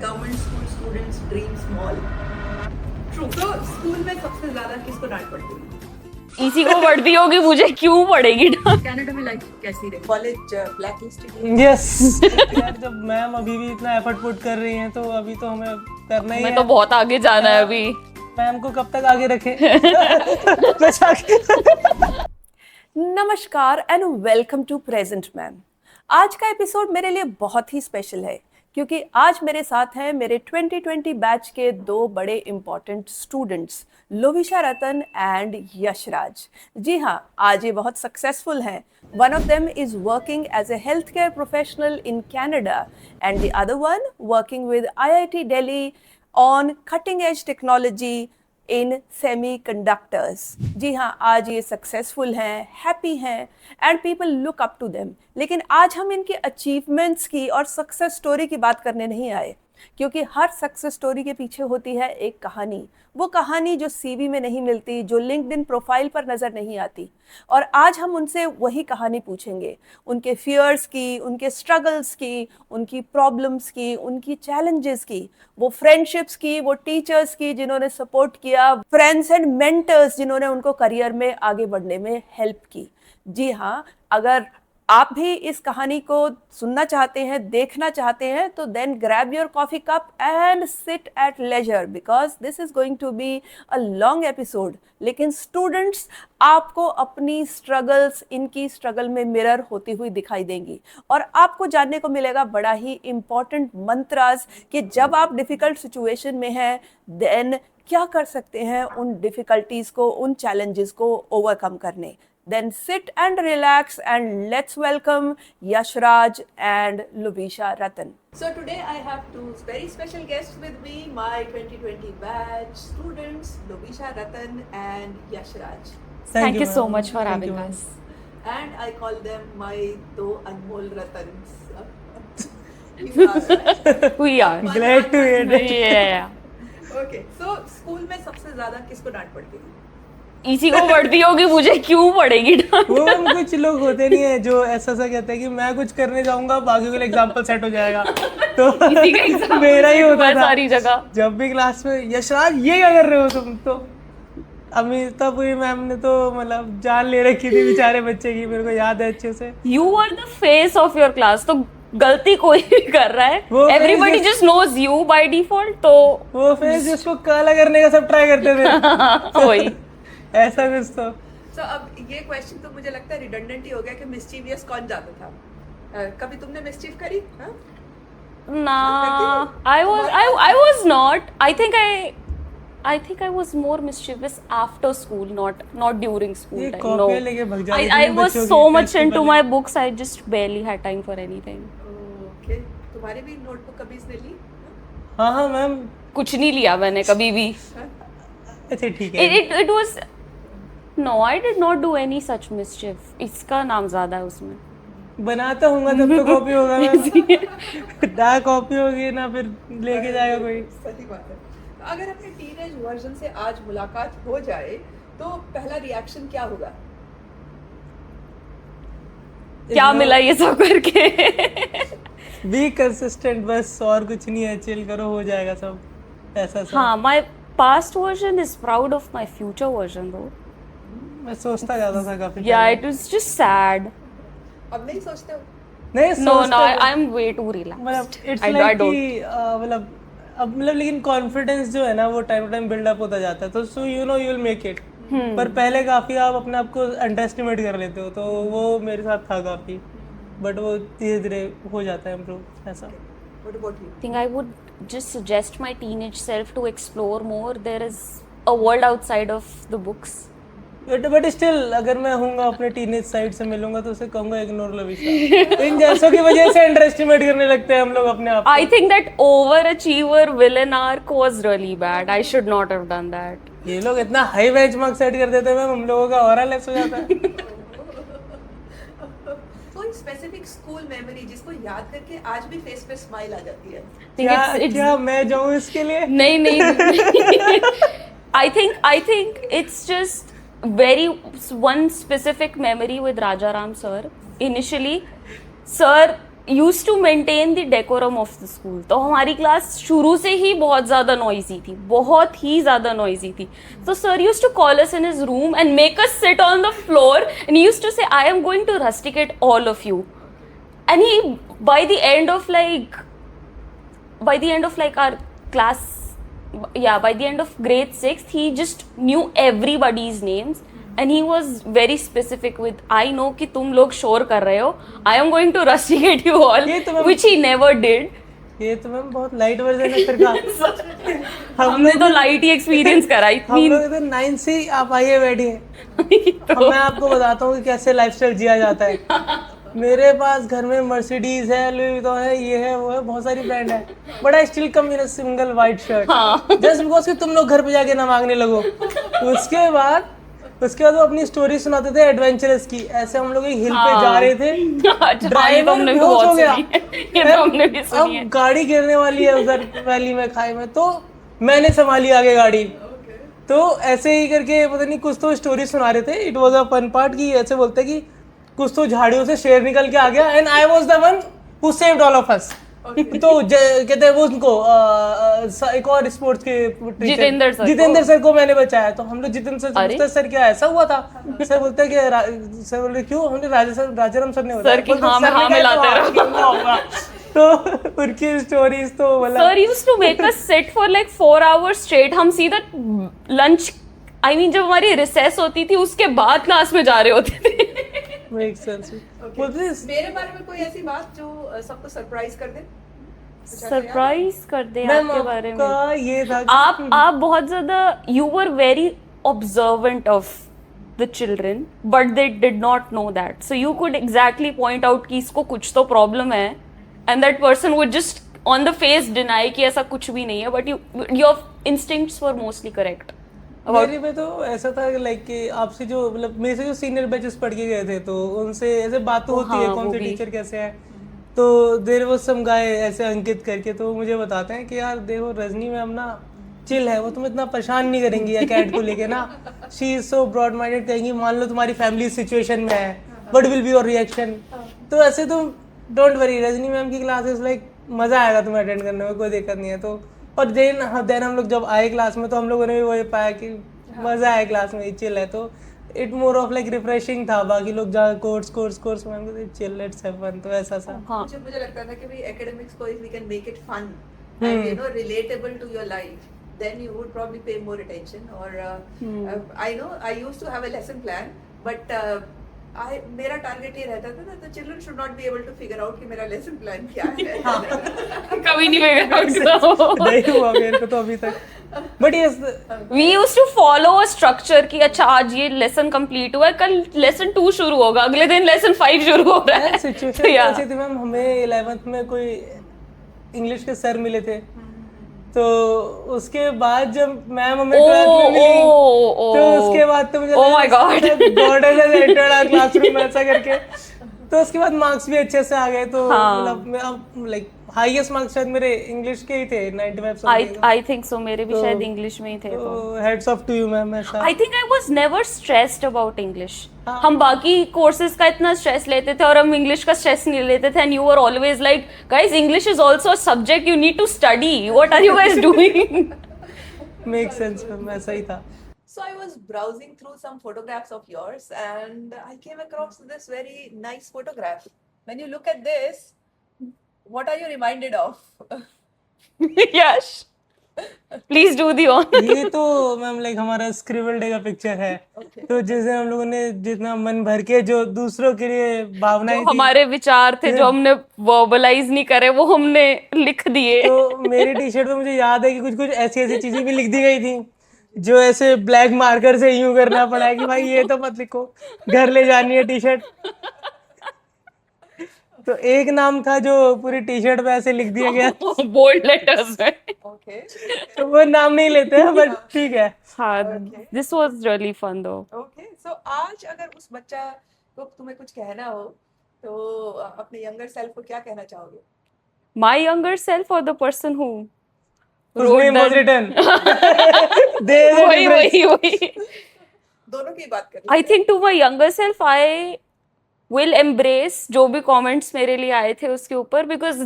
Government school students dream small. True. तो school में सबसे ज्यादा किसको डांट पड़ती है? इसी को पढ़ती होगी, मुझे क्यों पड़ेगी डांट? कनाडा में लाइफ कैसी रही? College black list? यस यार, जब मैम अभी भी इतना एफर्ट पुट कर रही हैं तो अभी तो हमें करना ही मैं है। तो बहुत आगे जाना है अभी। मैम को कब तक आगे रखे? नमस्कार and welcome to present ma'am. आज का एपिसोड मेरे लिए बहुत ही स्पेशल है क्योंकि आज मेरे साथ हैं मेरे 2020 बैच के दो बड़े important students Lovisha Ratan and Yashraj. जी हाँ, आज ये बहुत सक्सेसफुल हैं। One of them is working as a health care professional in Canada and the other one working with IIT Delhi on cutting edge technology in semiconductors. जी हाँ, आज ये सक्सेसफुल हैं, हैप्पी हैं and people look up to them. लेकिन आज हम इनके अचीवमेंट्स की और सक्सेस स्टोरी की बात करने नहीं आए, क्योंकि हर सक्सेस स्टोरी के पीछे होती है एक कहानी। वो कहानी जो CV में नहीं मिलती, जो लिंक्डइन प्रोफाइल पर नज़र नहीं आती। और आज हम उनसे वही कहानी पूछेंगे, उनके फियर्स की, उनके स्ट्रगल्स की, उनकी प्रॉब्लम्स की, उनकी चैलेंजेस की, वो फ्रेंडशिप्स की, वो टीचर्स की जिन्होंने सपोर्ट किया, फ्रेंड्स एंड मेंटर्स जिन्होंने उनको करियर में आगे बढ़ने में हेल्प की। जी हाँ, अगर आप भी इस कहानी को सुनना चाहते हैं, देखना चाहते हैं, तो then grab your coffee cup and sit at leisure because this is going to be a long episode. लेकिन स्टूडेंट्स, आपको अपनी स्ट्रगल्स इनकी स्ट्रगल में मिरर होती हुई दिखाई देंगी और आपको जानने को मिलेगा बड़ा ही इम्पॉर्टेंट मंत्रास कि जब आप डिफिकल्ट सिचुएशन में हैं देन क्या कर सकते हैं उन डिफिकल्टीज को, उन चैलेंजेस को ओवरकम करने। Then sit and relax and let's welcome Yashraj and Lovisha Ratan. So today I have two very special guests with me, my 2020 batch students Lovisha Ratan and Yashraj. Thank you so ma'am. much for Thank having you, ma'am. And I call them my do anmol Ratans. You are, right? We are. Glad to hear that. Yeah. Okay, so school में सबसे ज्यादा किसको डांट पड़ती है? इसी को पढ़ती होगी, मुझे क्यों पड़ेगी डांट? वो हम कुछ लोग होते नहीं है जो ऐसा कहते हैं कि मैं कुछ करने जाऊंगा बाकी के लिए एग्जाम्पल सेट हो जाएगा। तो इसी का एग्जाम्पल मेरा ही होता था सारी जगह। जब भी क्लास में यशराज ये क्या कर रहे हो तुम, तो अमितापुरी मैम ने तो मतलब जान ले रखी थी बेचारे बच्चे की, मेरे को याद है अच्छे से। You are the face of your class, तो गलती कोई भी कर रहा है, वो everybody face just knows you by default, तो वो फेस जिसको काला करने का सब ट्राई करते थे वही। ऐसा कुछ तो। So, अब ये क्वेश्चन तो मुझे लगता है रिडंडेंट ही हो गया कि मिस्चीवियस कौन जाता था? कभी तुमने मिस्चीफ करी? हाँ? Nah, I was not. I think I was more mischievous after school, not during school ये time. कॉपियाँ लेके भग जाती I थी was बच्चों so की much into principal my ने। books, I just barely had time for anything. Okay. तुम्हारी भी नोटबुक कभी इसने ली? हाँ हाँ मैम, कुछ नहीं लिया मैंने कभी भी। अच्छा ठीक है। It was no, I did not do any such mischief. इसका नाम ज्यादा है उसमें। बनाता हूँ तब तो कॉपी होगा मैम। ना कॉपी होगी ना फिर लेके जाएगा कोई। सही बात है। अगर अपने टीनेज वर्जन से आज मुलाकात हो जाए तो पहला रिएक्शन क्या होगा? क्या मिला ये सब करके? बी कंसिस्टेंट, बस और कुछ नहीं है, चिल करो हो जाएगा सब, ऐसा सब। हाँ, my past version is proud of my future version though. मैं सोचता जाता था काफी। Yeah, it was just sad. अब नहीं सोचते हो? नहीं No, सोचता I'm way too relaxed. मतलब इट्स I लाइक don't. कि मतलब अब मतलब लेकिन कॉन्फिडेंस जो है ना वो टाइम टू टाइम बिल्डअप होता जाता है, तो so you know you will make it. पर पहले काफी आप अपने आप को अंडर एस्टिमेट कर लेते हो, तो वो मेरे साथ था काफी, बट वो धीरे धीरे हो जाता है इम्प्रूव ऐसा। What about you? I think I would just suggest my teenage self to explore more. There is a world outside of the books. But still अगर मैं हूँगा अपने टीनेज साइड से मिलूंगा तो उसे कहूंगा इग्नोर लविशा। इन जैसों की वजह से अंडर एस्टिमेट करने लगते हैं हम लोग अपने आप को। I think that overachiever villain arc was really bad. I should not have done that. ये लोग इतना हाई बेंचमार्क सेट कर देते हैं, हम लोगों का ऑरा लेस हो जाता है। कोई स्पेसिफिक स्कूल मेमोरी जिसको याद करके आज भी फेस पे स्माइल आ जाती है? think it's क्या मैं जाऊँ इसके लिए? नहीं I think it's just very one specific memory with Rajaram sir. Initially, sir used to maintain the decorum of the school. तो हमारी क्लास शुरू से ही बहुत ज़्यादा noisy थी, बहुत ही ज़्यादा noisy थी. So sir used to call us in his room and make us sit on the floor, and he used to say, "I am going to rusticate all of you." And he, by the end of our class, by the end of grade 6th, he just knew everybody's names. And he was very specific with, I know कि तुम लोग शोर कर रहे हो, I am going to rusticate you all, which he never did. ये तो ma'am बहुत लाइट वर्जन है फिर का। हमने तो लाइट ही एक्सपीरियंस करा। हम लोग तो 9 से आप आइए बैठिए। तो मैं आपको बताता हूँ कि कैसे लाइफस्टाइल जिया जाता है। मेरे पास घर में मर्सिडीज है, लुई विटॉन है, ये है वो है, बहुत सारी ब्रांड है, but I still come in a single white shirt just because कि तुम लोग घर पे जाके ना मांगने लगो। उसके बाद वो अपनी स्टोरी सुनाते थे एडवेंचरस की। ऐसे हम लोग एक हिल पे जा रहे थे, ड्राइवर बेहोश हो गया, अब गाड़ी गिरने वाली है उधर वैली में, खाई में, तो मैंने संभाली आगे गाड़ी। तो ऐसे ही करके पता नहीं कुछ तो स्टोरी सुना रहे थे। It was a fun part की ऐसे बोलते कि कुछ तो झाड़ियों से शेर निकल के आ गया and I was the one who saved all of us. तो कहते हैं वो उनको एक और स्पोर्ट्स के जितेंद्र सर को मैंने बचाया। तो हम लोग जितेंद्र सर से पूछते सर क्या ऐसा हुआ था? सर बोलते हैं कि सर बोले क्यों? हमने राजाराम सर ने बताया। तो उनकी स्टोरीज तो sir used to make us sit for like 4 hours straight. हम सीधा लंच, आई मीन जब हमारी रिसेस होती थी उसके बाद क्लास में जा रहे होते थे। Make sense. मेरे बारे में कोई ऐसी बात जो सबको सरप्राइज कर दे? सरप्राइज कर दे आपके बारे में? ये था आप बहुत ज्यादा, you were very observant of the children but they did not know that, so you could exactly point out कि इसको कुछ तो प्रॉब्लम है, and that person would just on the face deny कि ऐसा कुछ भी नहीं है, but your instincts were mostly correct. मेरे में तो ऐसा था लाइक कि आपसे जो मतलब मेरे से जो सीनियर बैचेस पढ़ के गए थे तो उनसे ऐसे बात तो होती है कौन से टीचर कैसे है। तो देर वो सम गाय ऐसे अंकित करके तो मुझे बताते हैं कि यार देखो रजनी मैम ना चिल है, वो तुम्हें इतना परेशान नहीं करेंगी एकेड को लेके ना, she is so broad minded. कहेंगी मान लो तुम्हारी फैमिली सिचुएशन में है, what will be your reaction. तो ऐसे तुम डोंट वरी, रजनी मैम की क्लासेस लाइक मजा आएगा तुम्हें अटेंड करने में, कोई दिक्कत नहीं है। तो और देन हम लोग जब आए क्लास में तो हम लोगों ने भी वही पाया कि मजा आया क्लास में, चिल है। तो it more of like refreshing था। बाकी लोग जा कोर्स में चिल लेट्स हैव फन, तो ऐसा सा। मुझे लगता था कि भाई एकेडमिक्स को if we can make it fun and you know relatable to your life then you would probably pay more attention or I know I used to have a lesson plan but मेरा target ये रहता था ना, तो children should not be able to figure out कि मेरा lesson plan क्या है। कभी नहीं फिगर आउट नहीं हुआ मेरे को तो अभी तक। But yes we used to follow a structure कि अच्छा आज ये लेसन कंप्लीट हुआ है, कल लेसन 2 शुरू होगा, अगले दिन लेसन 5 शुरू हो रहा है। सिचुएशन ऐसी थी मैम, हमें 11th में कोई इंग्लिश के सर मिले थे, तो उसके बाद जब मैम हमें 12th में मिली तो उसके बाद तो मुझे God has entered our classroom ऐसा करके। तो उसके बाद मार्क्स भी अच्छे से आ गए। तो मतलब लाइक हाईएस्ट मार्क्स शायद मेरे इंग्लिश के ही थे 95। आई थिंक सो मेरे भी शायद इंग्लिश में ही थे। तो heads off to you ma'am. I think I was never stressed about English. हम बाकी कोर्सेज का इतना स्ट्रेस लेते थे और हम इंग्लिश का स्ट्रेस नहीं लेते थे, and you were always like guys English is also a subject, you need to study, what are you guys doing. Make sense ma'am, ऐसा ही था। So I was browsing through some photographs of yours and I came across this very nice photograph. When you look at this, what are you reminded of? Yash please do the on. ये तो ma'am like हमारा scribble day का picture है। तो जिसे हम लोगों ने जितना मन भर के जो दूसरों के लिए भावनाएं थी, हमारे विचार थे जो हमने वर्बलाइज नहीं करे वो हमने लिख दिए। तो मेरी टी शर्ट पे मुझे याद है कि कुछ ऐसी चीजें भी लिख दी गई थी जो ऐसे ब्लैक मार्कर से यूं करना पड़ा है कि भाई ये तो मत लिखो, घर ले जानी है टी शर्ट। तो एक नाम था जो पूरी टी शर्ट पे ऐसे लिख दिया गया बोल्ड लेटर्स में। Okay. तो वो नाम नहीं लेते हैं बट ठीक है। हाँ, दिस वाज रियली फन दो। Okay. So आज अगर उस बच्चा को तुम्हें कुछ कहना हो तो अपने यंगर सेल्फ को क्या कहना चाहोगे? माय यंगर सेल्फ और द पर्सन हु written वही दोनों की बात कर। I think to my younger self, I will embrace जो भी comments मेरे लिए आए थे उसके ऊपर, because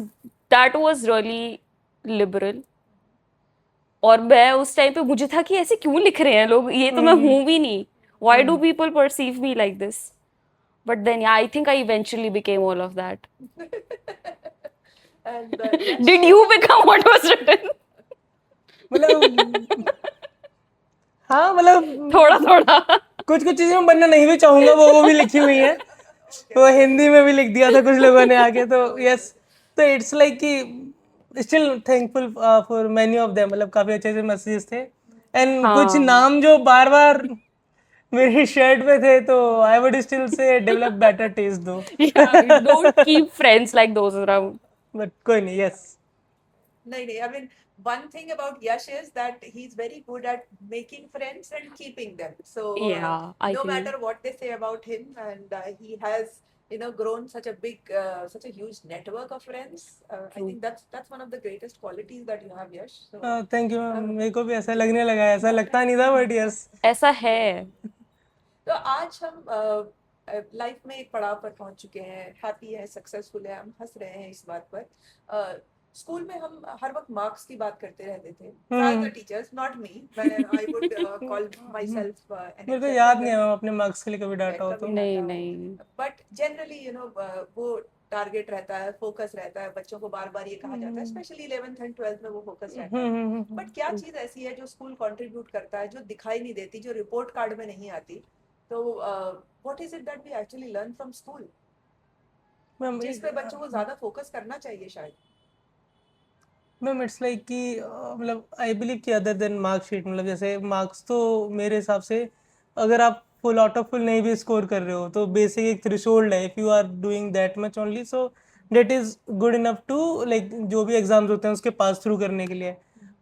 that was really liberal. और मैं उस टाइम पे मुझे था कि ऐसे क्यों लिख रहे हैं लोग, ये तो मैं हूँ भी नहीं. Why do people perceive me like this? But then yeah, I think I eventually became all of that. And Yash, Did you become what was written? मतलब हाँ मतलब थोड़ा थोड़ा. कुछ कुछ चीजें मैं बनना नहीं भी चाहूंगा, वो भी लिखी हुई है. वो हिंदी में भी लिख दिया था कुछ लोगों ने आके, तो यस. तो इट्स लाइक कि still thankful for many of them. मतलब काफी अच्छे से मैसेजेस थे. एंड कुछ हाँ. नाम जो बार बार मेरी शर्ट पे थे, तो I would still say develop better taste though. Yeah, don't keep friends like those around. But कोई नहीं. Yes. nahi, nahi. I mean, one thing about Yash is that he's very good at making friends and keeping them. So Yeah, I no agree. matter what they say about him, and he has, you know, grown such a big, such a huge network of friends. I think that's one of the greatest qualities that you have, Yash. So thank you. मेरे को भी ऐसा लगने लगा है, ऐसा लगता नहीं था, बट यस. ऐसा है. तो आज हम लाइफ में एक पड़ाव पर पहुंच चुके हैं, हैप्पी है, सक्सेसफुल है, हम हंस रहे हैं इस बात पर. स्कूल में हम हर वक्त मार्क्स की बात करते रहते थे. The teachers, not me, I would call my self. मेरे को याद नहीं है मैम अपने मार्क्स के लिए कभी डांटा हो तो. नहीं नहीं. बट जनरली यू नो वो टारगेट रहता है, फोकस रहता है, बच्चों को बार बार ये कहा जाता है, स्पेशली 11th एंड 12th में वो फोकस रहता है. बट क्या चीज ऐसी है जो स्कूल कंट्रीब्यूट करता है, जो दिखाई नहीं देती, जो रिपोर्ट कार्ड में नहीं आती? तो what is it that we actually learn from school, जिस पे बच्चों को ज्यादा फोकस करना चाहिए शायद? मैम इट्स लाइक कि मतलब आई बिलीव कि अदर देन मार्कशीट, मतलब जैसे मार्क्स तो मेरे हिसाब से अगर आप फुल आउट ऑफ फुल नहीं भी स्कोर कर रहे हो तो बेसिक एक थ्रेशोल्ड है. If you are doing that much only, so that is good enough to like जो भी एग्जाम्स होते हैं उसके पास थ्रू करने के लिए.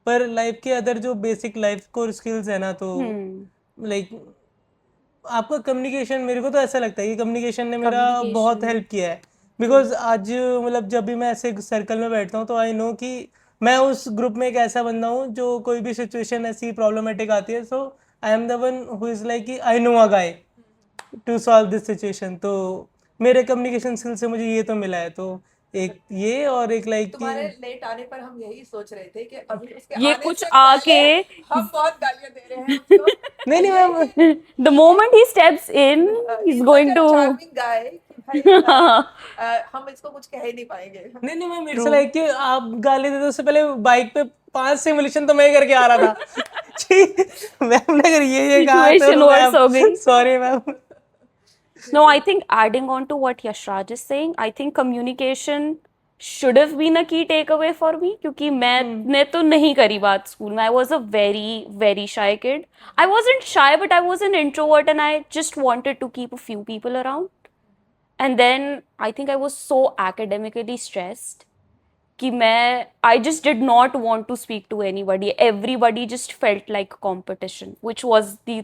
पर लाइफ के अदर जो बेसिक लाइफ कोर स्किल्स है ना, तो लाइक आपका कम्युनिकेशन, मेरे को तो ऐसा लगता है कि कम्युनिकेशन ने मेरा बहुत हेल्प किया है. बिकॉज आज मतलब जब भी मैं ऐसे सर्कल में बैठता हूँ तो आई नो कि मैं उस ग्रुप में एक ऐसा बंदा हूँ जो कोई भी सिचुएशन ऐसी प्रॉब्लमेटिक आती है, so I am the one who is like कि I know a guy to solve this situation. तो मेरे कम्युनिकेशन स्किल से मुझे ये तो मिला है. तो एक ये और एक लाइक तुम्हारे लेट आने पर हम यही सोच रहे थे कि अभी उसके ये आने कुछ से आके पहले हम बहुत गालियां दे रहे हैं उसको. नहीं ma'am. the moment he steps in, he's going to. charming guy. हम इसको कुछ कह ही नहीं पाएंगे. नहीं मैम, इट्स लाइक कि आप गाली देते उससे पहले बाइक पे 5 सिमुलेशन तो मैं करके आ रहा था. मैम ने अगर ये कहा Situation worse हो गई. Sorry ma'am. No, I think adding on to what Yashraj is saying, I think communication should have been a key takeaway for me, क्योंकि मैंने तो नहीं करी बात स्कूल में. I was a very very shy kid. I wasn't shy, but I was an introvert and I just wanted to keep a few people around. And then I think I was so academically stressed कि मैं I just did not want to speak to anybody. Everybody just felt like competition, which was the,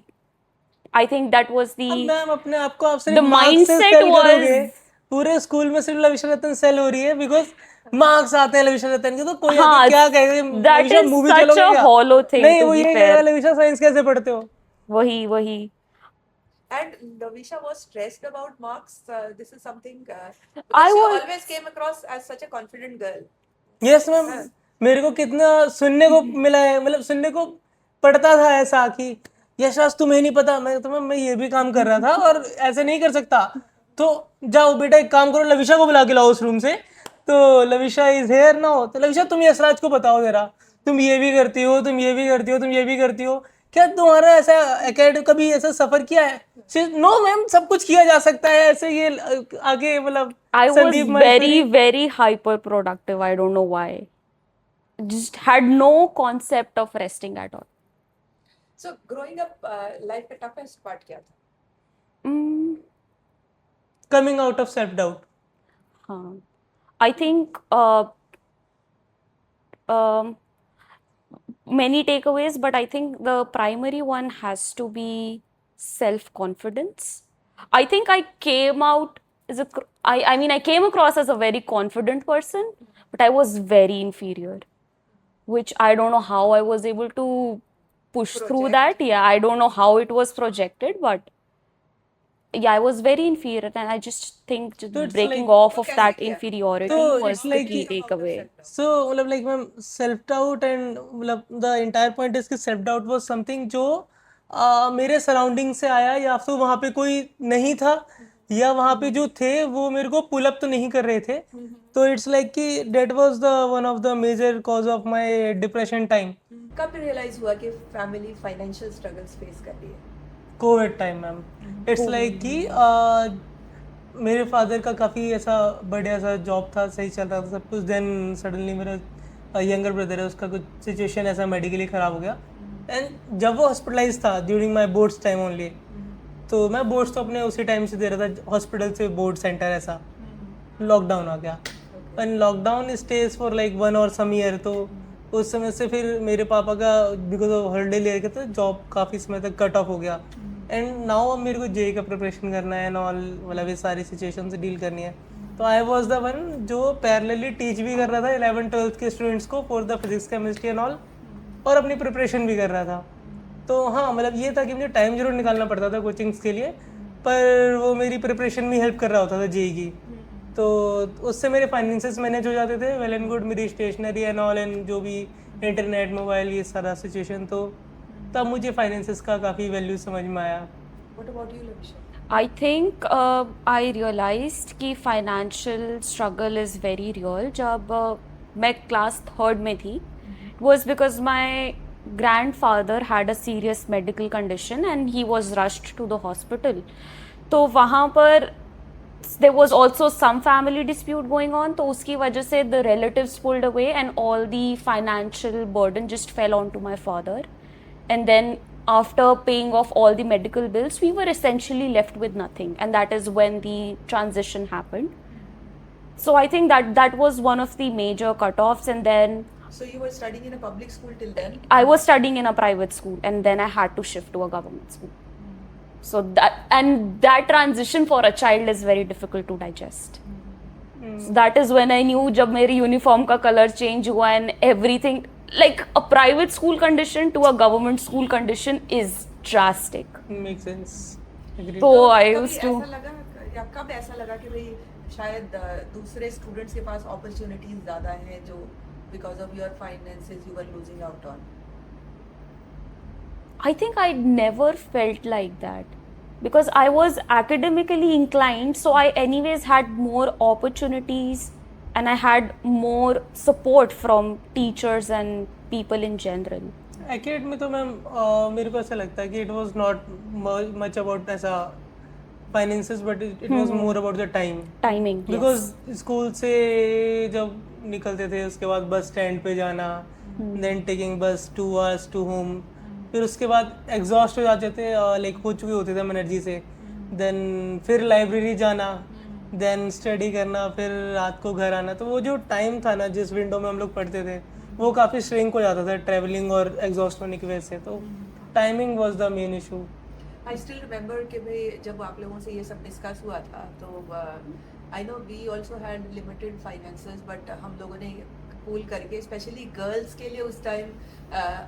I think that was the. Ma'am अपने आप को आप The सिर्फ marks से mindset cell was- करोगे. पूरे स्कूल में सिर्फ लविशा रतन सेल हो रही है बिकॉज मार्क्स आते हैं लविशा रतन के. तो कोई हाँ, आके क्या कहेगा, that Lavisha is movie such चलोगे a क्या? hollow thing, नहीं, to वो be ये fair. कहेगा लविशा साइंस कैसे पढ़ते हो. वही And Lavisha was stressed about marks. This is something. I She was- always came across as such a confident girl. Yes ma'am. मेरे को कितना सुनने को मिला है, मतलब सुनने को पड़ता था ऐसा कि यशराज तुम्हें नहीं पता. मैं ये भी काम कर रहा था और ऐसे नहीं कर सकता. तो जाओ बेटा एक काम करो, लविशा को बुला के लाओ उस रूम से. तो लविशा इज हेयर नाउ. तो लविशा तुम यशराज को बताओ जरा, तुम ये भी करती हो, तुम ये भी करती हो, तुम ये भी करती हो, क्या तुम्हारा ऐसा एकेडमी कभी ऐसा सफर किया है? नो मैम, सब कुछ किया जा सकता है ऐसे. ये आगे मतलब I was Sandeep very very hyper productive. I don't know why. Just had no concept of resting at all. So growing up, life का toughest part क्या था? Coming out of self doubt. हाँ. I think many takeaways, but I think the primary one has to be self-confidence. I think I came out as a, I mean, I came across as a very confident person, but I was very inferior, which I don't know how I was able to push through Project. that. Yeah, I don't know how it was projected, but yeah, I was very inferior, and I just think just So it's breaking like- off of Okay, that yeah. inferiority So was it's the like key कि- takeaway. So मतलब like ma'am self doubt and मतलब the entire point is कि self doubt was something जो मेरे surrounding से आया, या तो वहाँ पे कोई नहीं था, या वहाँ पे जो थे वो मेरे को पुल अप तो नहीं कर रहे थे. तो इट्स लाइक कि that was the one of the major cause of my depression time. कब रियलाइज हुआ कि फैमिली फाइनेंशियल स्ट्रगल्स फेस कर रही है? Covid time ma'am. It's like कि मेरे फादर का काफ़ी ऐसा बढ़िया सा जॉब था, सही चल रहा था सब कुछ. देन सडनली मेरा यंगर ब्रदर है, उसका कुछ सिचुएशन ऐसा मेडिकली ख़राब हो गया. एंड जब वो हॉस्पिटलाइज था during my boards time only, तो मैं बोर्ड्स तो अपने उसी टाइम से दे रहा था हॉस्पिटल से बोर्ड सेंटर. ऐसा लॉकडाउन आ गया, and lockdown stage for like 1 और सम ईयर. तो उस समय से फिर मेरे पापा का बिकॉज ऑफ हॉलीडे ले रखे थे, जॉब काफ़ी समय तक कट ऑफ हो गया. एंड नाउ अब मेरे को जेई का प्रिपरेशन करना है एंड ऑल, मतलब ये सारी सिचुएशन से डील करनी है. तो आई वॉज द वन जो पैरेलली टीच भी कर रहा था 11th-12th के स्टूडेंट्स को for the physics chemistry and all, और अपनी प्रिपरेशन भी कर रहा था. तो हाँ, मतलब ये था कि मुझे टाइम जरूर निकालना पड़ता था कोचिंग्स के लिए, पर वो मेरी प्रिपरेशन में हेल्प कर रहा होता था जेई की. तो उससे मेरे फाइनेंसेस मैनेज हो जाते थे वेल एंड गुड. मेरी स्टेशनरी एंड ऑल एंड जो भी इंटरनेट मोबाइल ये सारा सिचुएशन, तो तब मुझे फाइनेंसेस का काफ़ी वैल्यू समझ में आया. What about you, Lavisha? I think I realized कि financial struggle is very real. जब मैं class 3rd में थी, was because my grandfather had a serious medical condition and he was rushed to the hospital. तो वहाँ पर there was also some family dispute going on, तो उसकी वजह से the relatives pulled away and all the financial burden just fell onto my father. And then after paying off all the medical bills, we were essentially left with nothing, and that is when the transition happened. So I think that was one of the major cutoffs. And then So you were studying in a public school till then? I was studying in a private school, and then I had to shift to a government school. So that transition for a child is very difficult to digest. So that is when I knew जब मेरी uniform का color change हुआ and everything, like a private school condition to a government school condition is drastic. Make sense. So I कभी used to. ऐसा लगा, या कब ऐसा लगा कि भाई शायद दूसरे स्टूडेंट्स के पास अपॉर्चुनिटीज ज्यादा हैं जो because of your finances you were losing out on? I think I never felt like that because I was academically inclined, so I anyways had more opportunities and I had more support from teachers and people in general. एकेड में तो ma'am मेरे को ऐसा लगता है कि it was not much about ऐसा finances, but it was more about the time. Timing. Yes. Because school से जब निकलते थे उसके बाद बस स्टैंड पे जाना, देन टेकिंग बस 2 hours टू होम, फिर उसके बाद एग्जॉस्ट हो जाते थे, लाइक हो चुके होते थे हम एनर्जी से. देन फिर लाइब्रेरी जाना, देन स्टडी करना, फिर रात को घर आना. तो वो जो टाइम था ना जिस विंडो में हम लोग पढ़ते थे, वो काफ़ी श्रिंक हो जाता था ट्रैवलिंग और एग्जॉस्ट होने की वजह से. तो timing was the main issue. I still remember कि भाई जब आप लोगों से ये सब डिस्कस हुआ था तो I know we also had limited finances, but हम लोगों ने पूल करके स्पेशली गर्ल्स के लिए उस टाइम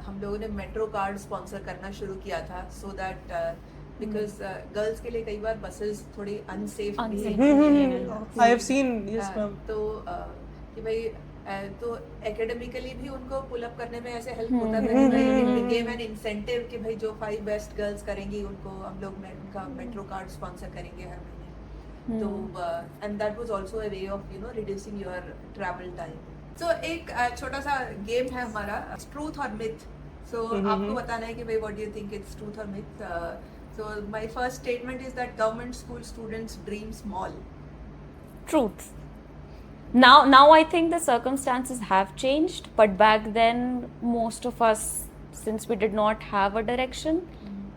हम लोगों ने मेट्रो कार्ड स्पॉन्सर करना शुरू किया था, सो दैट बिकॉज गर्ल्स के लिए कई बार बसेस थोड़ी अनसेफ भी I have seen. Yes ma'am. तो कि भाई तो एकेडमिकली भी उनको पुल अप करने में ऐसे हेल्प होता था कि भाई गेम एन इंसेंटिव कि भाई जो 5 बेस्ट गर्ल्स करेंगी उनको हम लोग उनका मेट्रो कार्ड स्पॉन्सर करेंगे हर महीने. तो and that was also a way of you know reducing your travel time. So एक छोटा सा गेम है हमारा, ट्रूथ और मिथ. सो आपको बताना है कि भाई what do you think it's truth और myth. So my first statement is that government school students dream small. Truth. Now I think the circumstances have changed, but back then most of us, since we did not have a direction,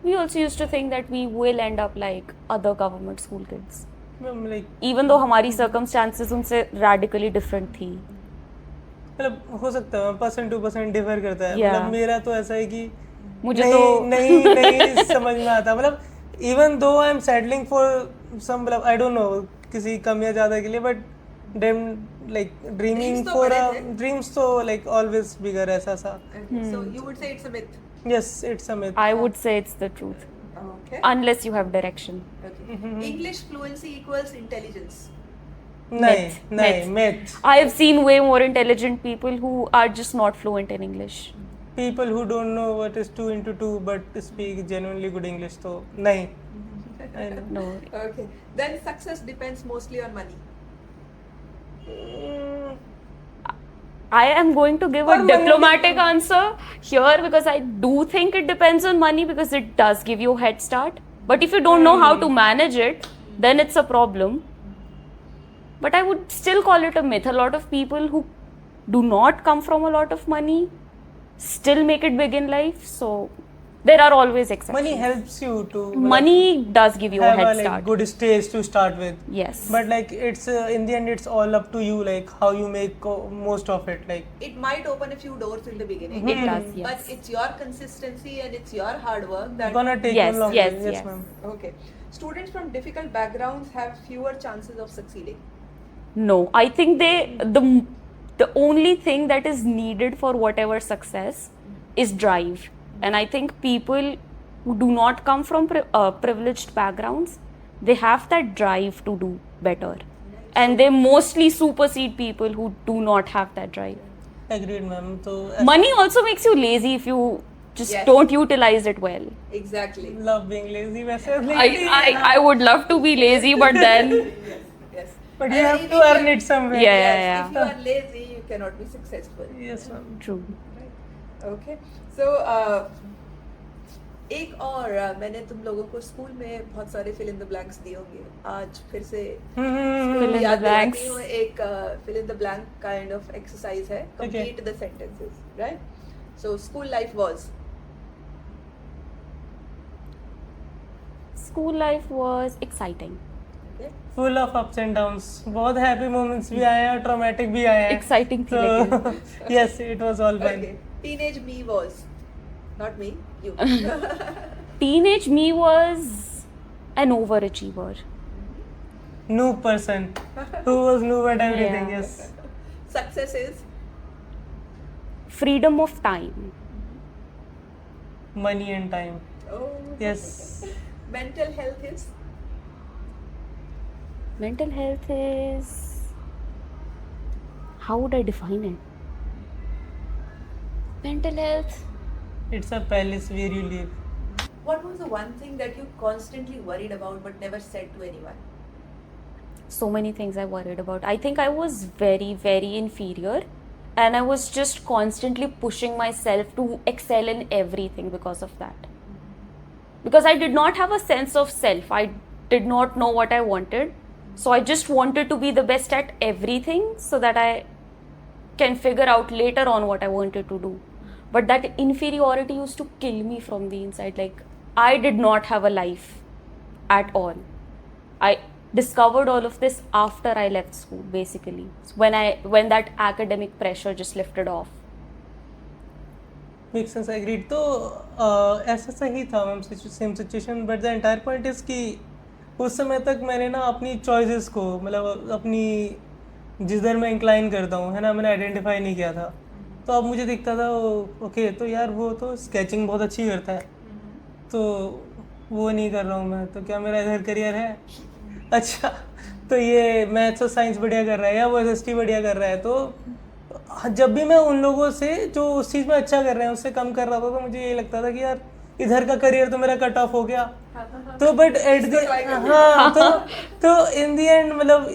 we also used to think that we will end up like other government school kids, ma'am like even though हमारी circumstances उनसे radically different थी. मतलब हो सकता है % to % differ करता है. Yeah. मतलब मेरा तो ऐसा है कि मुझे नहीं, तो नहीं समझ में आता. मतलब even though I am settling for some, मतलब आई डोंट नो किसी कम या ज़्यादा के लिए, but then like dreaming Dreams तो फॉर बड़े थे. ड्रीम्स तो लाइक ऑलवेज बिगर ऐसा सा. So you would say it's a myth. Yes it's a myth. I would say it's the truth. Okay. unless you have direction. Okay. English fluency equals intelligence. नहीं myth. I have seen way more intelligent people who are just not fluent in English. People who don't know what is 2 into 2 but speak genuinely good English, तो नहीं. I know. No. Okay. Then success depends mostly on money. I am going to give a Or money diplomatic answer here because I do think it depends on money because it does give you a head start. But if you don't know how to manage it, then it's a problem. But I would still call it a myth. A lot of people who do not come from a lot of money still make it big in life. So there are always exceptions. Money helps you to Money does give you a have head a like start. good stage to start with. Yes. But like it's in the end it's all up to you, like how you make most of it. Like It might open a few doors in the beginning. It does, yes. But it's your consistency and it's your hard work that. gonna take Yes, you long yes, way. yes. Ma'am. Okay. Students from difficult backgrounds have fewer chances of succeeding. No, I think the only thing that is needed for whatever success is drive. And I think people who do not come from privileged backgrounds, they have that drive to do better. And they mostly supersede people who do not have that drive. Agreed, ma'am. So Money also makes you lazy if you just Yes. don't utilize it well. Exactly. love being lazy. वैसे I would love to be lazy, but then Yes. Yes. but you And have if to you earn are- it somewhere. Yeah. Yes, if you are lazy, you cannot be successful. Yes, ma'am. true. Okay. So एक और मैंने तुम लोगों को school में बहुत सारे fill in the blanks दिए होंगे. आज फिर से Fill in the याद दिलाती blanks. हूँ. एक fill in the blank kind of exercise है. Complete the sentences, right? So school life was. School life was exciting. Okay. Full of ups and downs. बहुत happy moments भी आए हैं और traumatic भी आए हैं. Exciting थी लेकिन. So yes, it was all fun. Okay. Teenage me was. Not me. You. Teenage me was an overachiever. Noob person who was noob at everything. Yeah. Yes. Success is. Freedom of time. Money and time. Oh. Yes. Mental health is. Mental health is. How would I define it? Mental health. It's a palace where you live. What was the one thing that you constantly worried about but never said to anyone? So many things I worried about. I think I was very, very inferior. And I was just constantly pushing myself to excel in everything because of that. Because I did not have a sense of self. I did not know what I wanted. So I just wanted to be the best at everything so that I can figure out later on what I wanted to do. But that inferiority used to kill me from the inside. Like, I did not have a life at all. I discovered all of this after I left school, basically. When that academic pressure just lifted off. Makes sense, agreed. तो ऐसा सही था ma'am, same situation. But the entire point is कि उस समय तक मैंने ना अपनी चॉइसेस को, मतलब अपनी जिधर मैं इंक्लाइन करता हूँ, है ना, मैंने आइडेंटिफाई नहीं किया था. तो अब मुझे दिखता था ओके तो यार वो तो स्केचिंग बहुत अच्छी करता है, तो वो नहीं कर रहा हूँ मैं, तो क्या मेरा इधर करियर है? अच्छा, तो ये मैथ्स और साइंस बढ़िया कर रहा है या वो एसएसटी बढ़िया कर रहा है. तो जब भी मैं उन लोगों से जो उस चीज़ में अच्छा कर रहे हैं उससे कम कर रहा था, तो मुझे ये लगता था कि यार इधर का करियर तो मेरा कट ऑफ हो गया. तो बट एट द तो इन दी एंड मतलब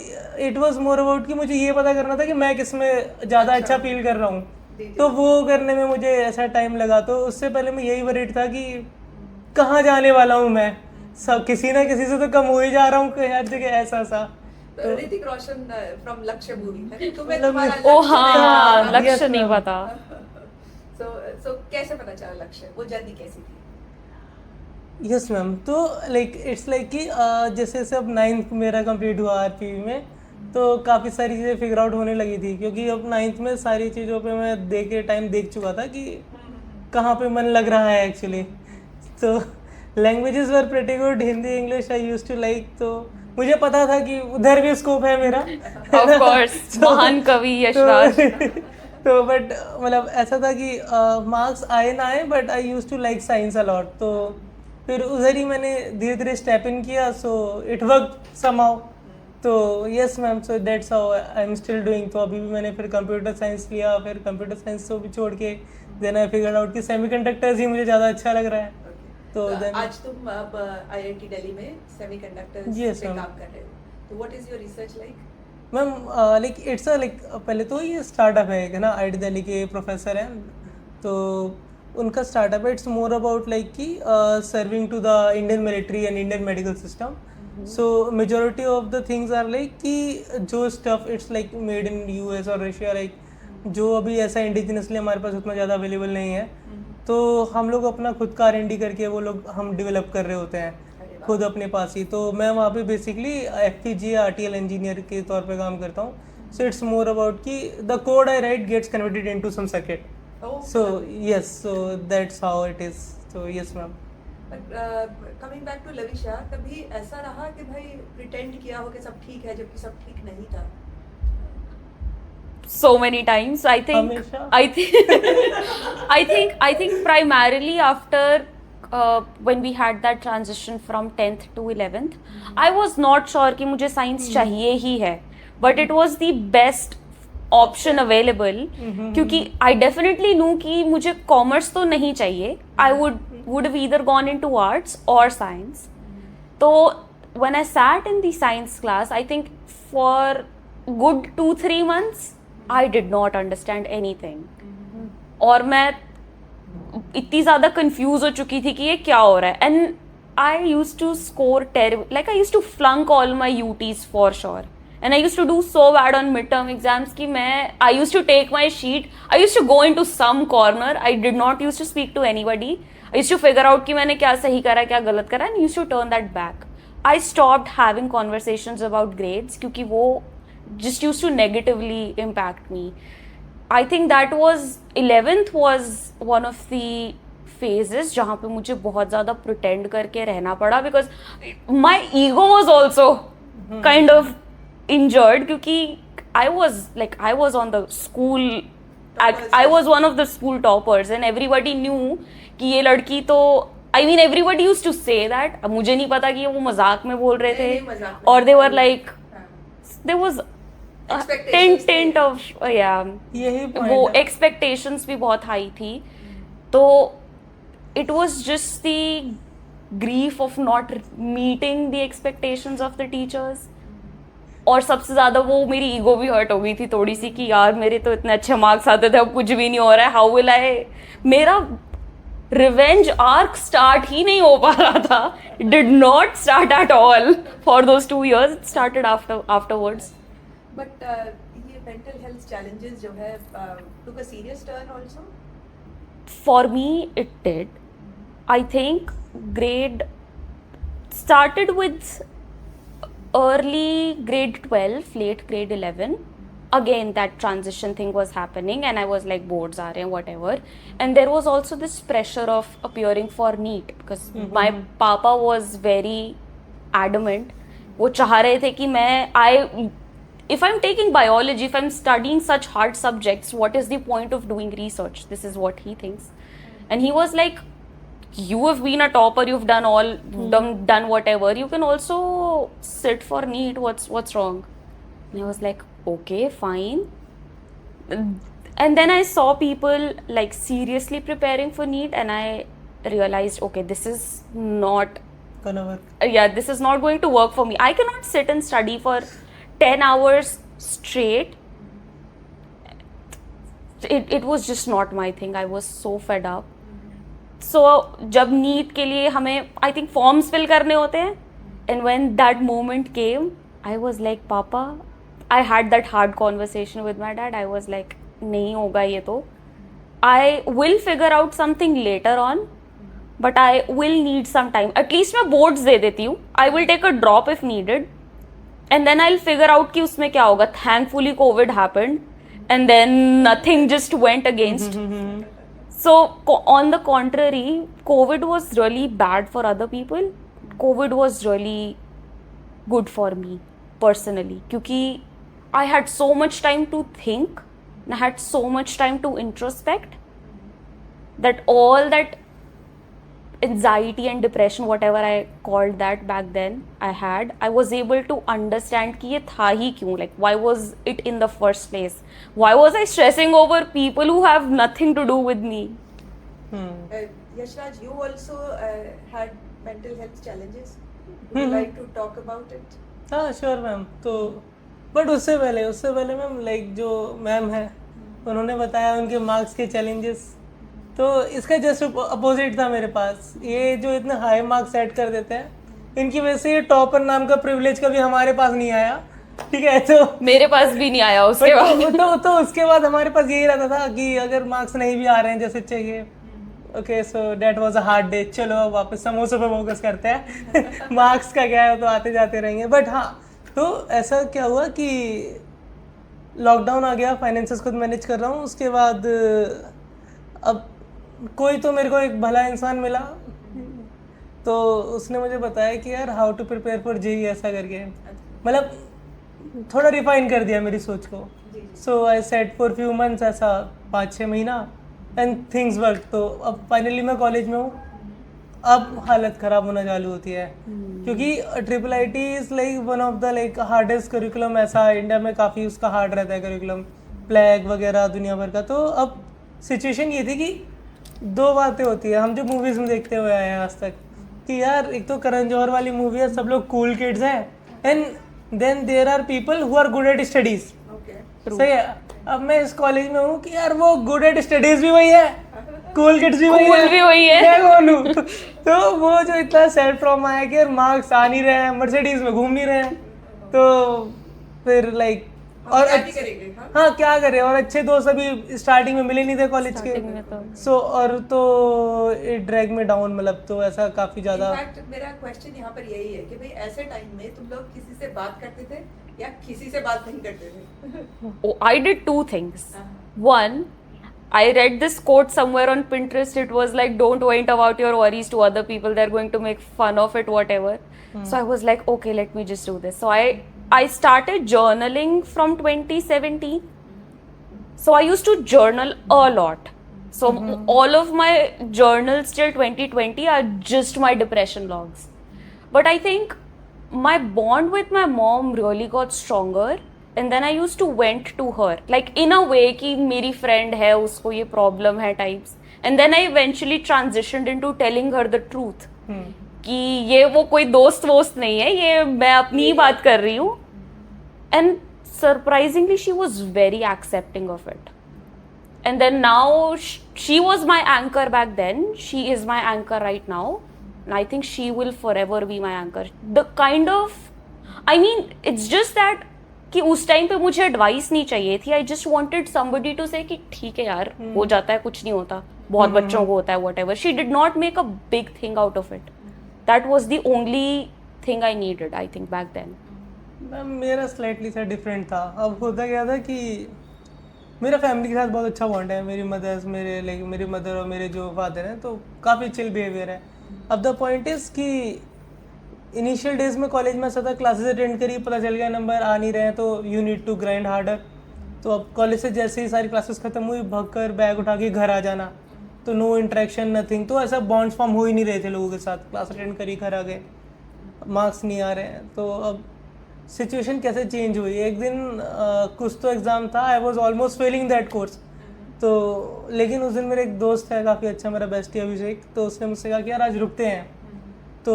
इट वाज मोर अबाउट कि मुझे ये पता करना था कि मैं किस में ज़्यादा अच्छा फील कर रहा हूँ. तो वो करने में मुझे ऐसा टाइम लगा. तो उससे पहले मैं यही वरीड था कि कहाँ जाने वाला हूँ मैं, सब किसी ना किसी से तो कम हो ही जा रहा हूँ कहीं हर जगह ऐसा सा. ऋतिक रोशन फ्रॉम लक्ष्य मूवी. तुम्हें मतलब तुम्हारा ओ लक्ष्य हाँ, नहीं लक्ष्य Yes, नहीं ma'am. पता. So कैसे पता चला लक्ष्य? वो जर्नी कैसी थी? Yes ma'am. तो लाइक इट्स लाइक कि जैसे जैसे अब 9th मेरा कंप्लीट हुआ आरपीवी में, तो काफ़ी सारी चीज़ें फिगर आउट होने लगी थी, क्योंकि अब 9th में सारी चीज़ों पे मैं देख चुका था कि कहाँ पे मन लग रहा है एक्चुअली. तो languages were pretty good, Hindi English I used to like. तो मुझे पता था कि उधर भी स्कोप है मेरा. Of course, महान कवि यशराज. तो बट मतलब ऐसा था कि मार्क्स आए ना आए, but I used to like science a lot. तो फिर उधर ही मैंने धीरे धीरे स्टेप इन किया, सो इट वर्क समहाउ। तो yes ma'am, so that's how I am still doing. तो अभी भी मैंने फिर कंप्यूटर साइंस लिया, फिर कंप्यूटर साइंस को भी छोड़ के देन आई फिगर्ड आउट कि सेमीकंडक्टर्स ही मुझे ज़्यादा अच्छा लग रहा है। तो तो then- आज तुम अब IIT दिल्ली में सेमीकंडक्टर्स Yes, पे ma'am. काम कर रहे हो, तो what is your research like? Ma'am like it's a like पहले तो ये स्टार्टअप है ना, IIT दिल्ली के प्रोफेसर हैं, तो उनका स्टार्टअप है। इट्स मोर अबाउट लाइक कि serving to the Indian military and Indian medical system. So majority of the things are like कि जो stuff it's like made in US और रशिया, लाइक जो अभी ऐसा इंडिजिनसली हमारे पास उतना ज़्यादा अवेलेबल नहीं है, तो हम लोग अपना खुद का R&D करके वो लोग हम डेवलप कर रहे होते हैं खुद अपने पास ही। तो मैं वहाँ पे बेसिकली FPGA RTL इंजीनियर के तौर पे काम करता हूँ। सो इट्स मोर अबाउट कि the code I write gets converted into some circuit. So yes, so that's how it is. So yes, ma'am. Coming back to Lavisha, कभी ऐसा रहा कि भाई प्रिटेंड किया हो कि सब ठीक है जबकि सब ठीक नहीं था? So many times. I think Hamesha? I think primarily after when we had that transition from 10th to 11th, I was not sure कि मुझे science चाहिए ही है, but it was the best option available, क्योंकि I definitely new कि मुझे commerce तो नहीं चाहिए. I would have either gone into arts or science. तो when I sat in the science class, I think for good 2-3 months I did not understand anything. और मैं इतनी ज़्यादा कंफ्यूज हो चुकी थी कि ये क्या हो रहा है. And I use to score terrible, like I use to flunk all my UTs for sure. And I used to do so bad on midterm exams कि I used to take my sheet, I used to go into some corner, I did not used to speak to anybody. I used to figure out कि मैंने क्या सही करा क्या गलत करा, and used to turn that back. I stopped having conversations about grades क्योंकि वो just used to negatively impact me. I think that was 11th was one of the phases जहाँ पे मुझे बहुत ज़्यादा pretend करके रहना पड़ा, because my ego was also kind of injured क्योंकि I was on the school, I was one of the school toppers and everybody knew कि ये लड़की तो, I mean everybody used to say that. अब मुझे नहीं पता कि वो मजाक में बोल रहे थे, और they were like, there was tent of यही वो point है। एक्सपेक्टेशंस भी बहुत हाई थी. तो it was just the grief of not meeting the expectations of the teachers. और सबसे ज़्यादा वो मेरी ईगो भी हर्ट हो गई थी थोड़ी सी कि यार मेरे तो इतने अच्छे मार्क्स आते थे, अब कुछ भी नहीं हो रहा है, हाउ विल आई. मेरा रिवेंज आर्क स्टार्ट ही नहीं हो पा रहा था. Did not start at all for those 2 years. It started afterwards. But ये मेंटल हेल्थ चैलेंजेस जो है took a serious turn also? For me, it did. I think grade started with early grade 12, late grade 11. Again, that transition thing was happening, and I was like, boards are and whatever. And there was also this pressure of appearing for NEET because my papa was very adamant. वो चाह रहे थे कि मैं if I'm taking biology, if I'm studying such hard subjects, what is the point of doing research? This is what he thinks. And he was like, you have been a topper, you've done whatever, you can also sit for NEET, what's wrong? And I was like, okay, fine. And then I saw people like seriously preparing for NEET, and I realized, okay, this is not gonna work. This is not going to work for me. I cannot sit and study for 10 hours straight. It was just not my thing. I was so fed up. So जब NEET के लिए हमें I think forms fill करने होते हैं, and when that moment came, I was like, Papa, I had that hard conversation with my dad. I was like, नहीं होगा ये तो. I will figure out something later on, but I will need some time. At least मैं boards दे देती हूँ. I will take a drop if needed. And then I'll figure out कि उसमें क्या होगा. Thankfully COVID happened, and then nothing just went against. So on the contrary, COVID was really bad for other people. COVID was really good for me personally क्योंकि I had so much time to think, and I had so much time to introspect, that all that anxiety and depression, whatever I called that back then, I was able to understand कि ये था ही क्यों, like why was it in the first place? Why was I stressing over people who have nothing to do with me? Yashraj, you also had mental health challenges. Would you like to talk about it? हाँ sure ma'am. तो but उससे पहले ma'am like जो ma'am है उन्होंने बताया उनके marks के चैलेंजेस, तो इसका जस्ट अपोजिट था मेरे पास। ये जो इतने हाई मार्क्स सेट कर देते हैं इनकी वजह से ये टॉपर नाम का प्रिविलेज कभी हमारे पास नहीं आया, ठीक है। तो मेरे पास भी नहीं आया उसके बाद। तो उसके बाद हमारे पास यही रहता था कि अगर मार्क्स नहीं भी आ रहे हैं जैसे चाहिए, okay so that was a hard day, चलो अब वापस समोसे पे फोकस करते हैं मार्क्स का क्या है तो आते जाते रहेंगे। बट हाँ, तो ऐसा क्या हुआ कि लॉकडाउन आ गया, फाइनेंसेस खुद मैनेज कर रहा हूँ। उसके बाद अब कोई तो मेरे को एक भला इंसान मिला, तो उसने मुझे बताया कि यार how to prepare for JEE ऐसा करके, मतलब थोड़ा रिफाइन कर दिया मेरी सोच को। सो आई सेट फॉर फ्यू मंथ्स, ऐसा 5-6 महीना, एंड थिंग्स वर्क। तो अब फाइनली मैं कॉलेज में हूँ। अब हालत ख़राब होना चालू होती है क्योंकि IIIT is like one of the like hardest curriculum. ऐसा इंडिया में काफ़ी उसका हार्ड रहता है करिकुलम, प्लेग वगैरह दुनिया भर का। तो अब सिचुएशन ये थी कि 2 बातें होती है हम जो मूवीज़ में देखते हुए आए हैं आज तक, कि यार एक तो करण जौहर वाली मूवी है, सब लोग कूल किड्स हैं, and then there are people who are good at studies. सही है। अब मैं इस कॉलेज में हूँ कि यार वो गुड एट स्टडीज़ भी वही है, कूल किड्स भी वही है, मैं कौन हूँ? तो वो जो इतना सेल्फ ट्रॉमा है कि यार मार्क्स आ नहीं रहे हैं, मर्सिडीज में घूम नहीं रहे हैं, तो फिर लाइक और हाँ क्या करें। और अच्छे दोस्त अभी स्टार्टिंग में मिले नहीं थे कॉलेज के, सो और तो इट ड्रैग में डाउन, मतलब तो ऐसा काफी ज्यादा। इनफैक्ट मेरा क्वेश्चन यहाँ पर यही है कि भाई ऐसे टाइम में तुम लोग किसी से बात करते थे या किसी से बात नहीं करते थे? Oh, I did 2 things. One, I read this quote somewhere on Pinterest. It was like, don't vent about your worries to other people. They're going to make fun of it, whatever. So I was like, okay, let me just do this. So I started journaling from 2017. So I used to journal a lot. So all of my journals till 2020 are just my depression logs. But I think my bond with my mom really got stronger, and then I used to vent to her, like in a way कि मेरी friend है, उसको ये problem है types, and then I eventually transitioned into telling her the truth कि ये वो कोई दोस्त वोस्त नहीं है, ये मैं अपनी ही बात कर रही हूँ, and surprisingly she was very accepting of it. And then now she was my anchor back then, she is my anchor right now. And I think she will forever be my anchor. The kind of, I mean, it's just that कि उस time पे मुझे advice नहीं चाहिए थी. I just wanted somebody to say कि ठीक है यार, हो जाता है, कुछ नहीं होता, बहुत बच्चों को होता है, whatever. She did not make a big thing out of it. That was the only thing I needed, I think, back then. Ma'am मेरा स्लाइटली सा डिफरेंट था। अब होता क्या था कि मेरा फैमिली के साथ बहुत अच्छा बॉन्ड है। मेरी मदर और मेरे जो फादर हैं तो काफ़ी चिल बिहेवियर है। अब द पॉइंट इज़ कि इनिशियल डेज में कॉलेज में ऐसा था, क्लासेस अटेंड करी, पता चल गया नंबर आ नहीं रहे हैं, तो you need to grind harder. तो अब कॉलेज से जैसे ही सारी क्लासेस खत्म हुई, भाग कर बैग उठा के घर आ जाना, तो नो इंटरेक्शन नथिंग। तो ऐसा बॉन्ड्स फॉर्म हो ही नहीं रहे थे लोगों के साथ। क्लास अटेंड करी, घर आ गए, मार्क्स नहीं आ रहे हैं। तो अब सिचुएशन कैसे चेंज हुई। एक दिन कुछ तो एग्ज़ाम था, I was almost failing that course. तो लेकिन उस दिन मेरे एक दोस्त है काफ़ी अच्छा, मेरा बेस्टी अभिषेक, तो उसने मुझसे कहा कि यार आज रुकते हैं। तो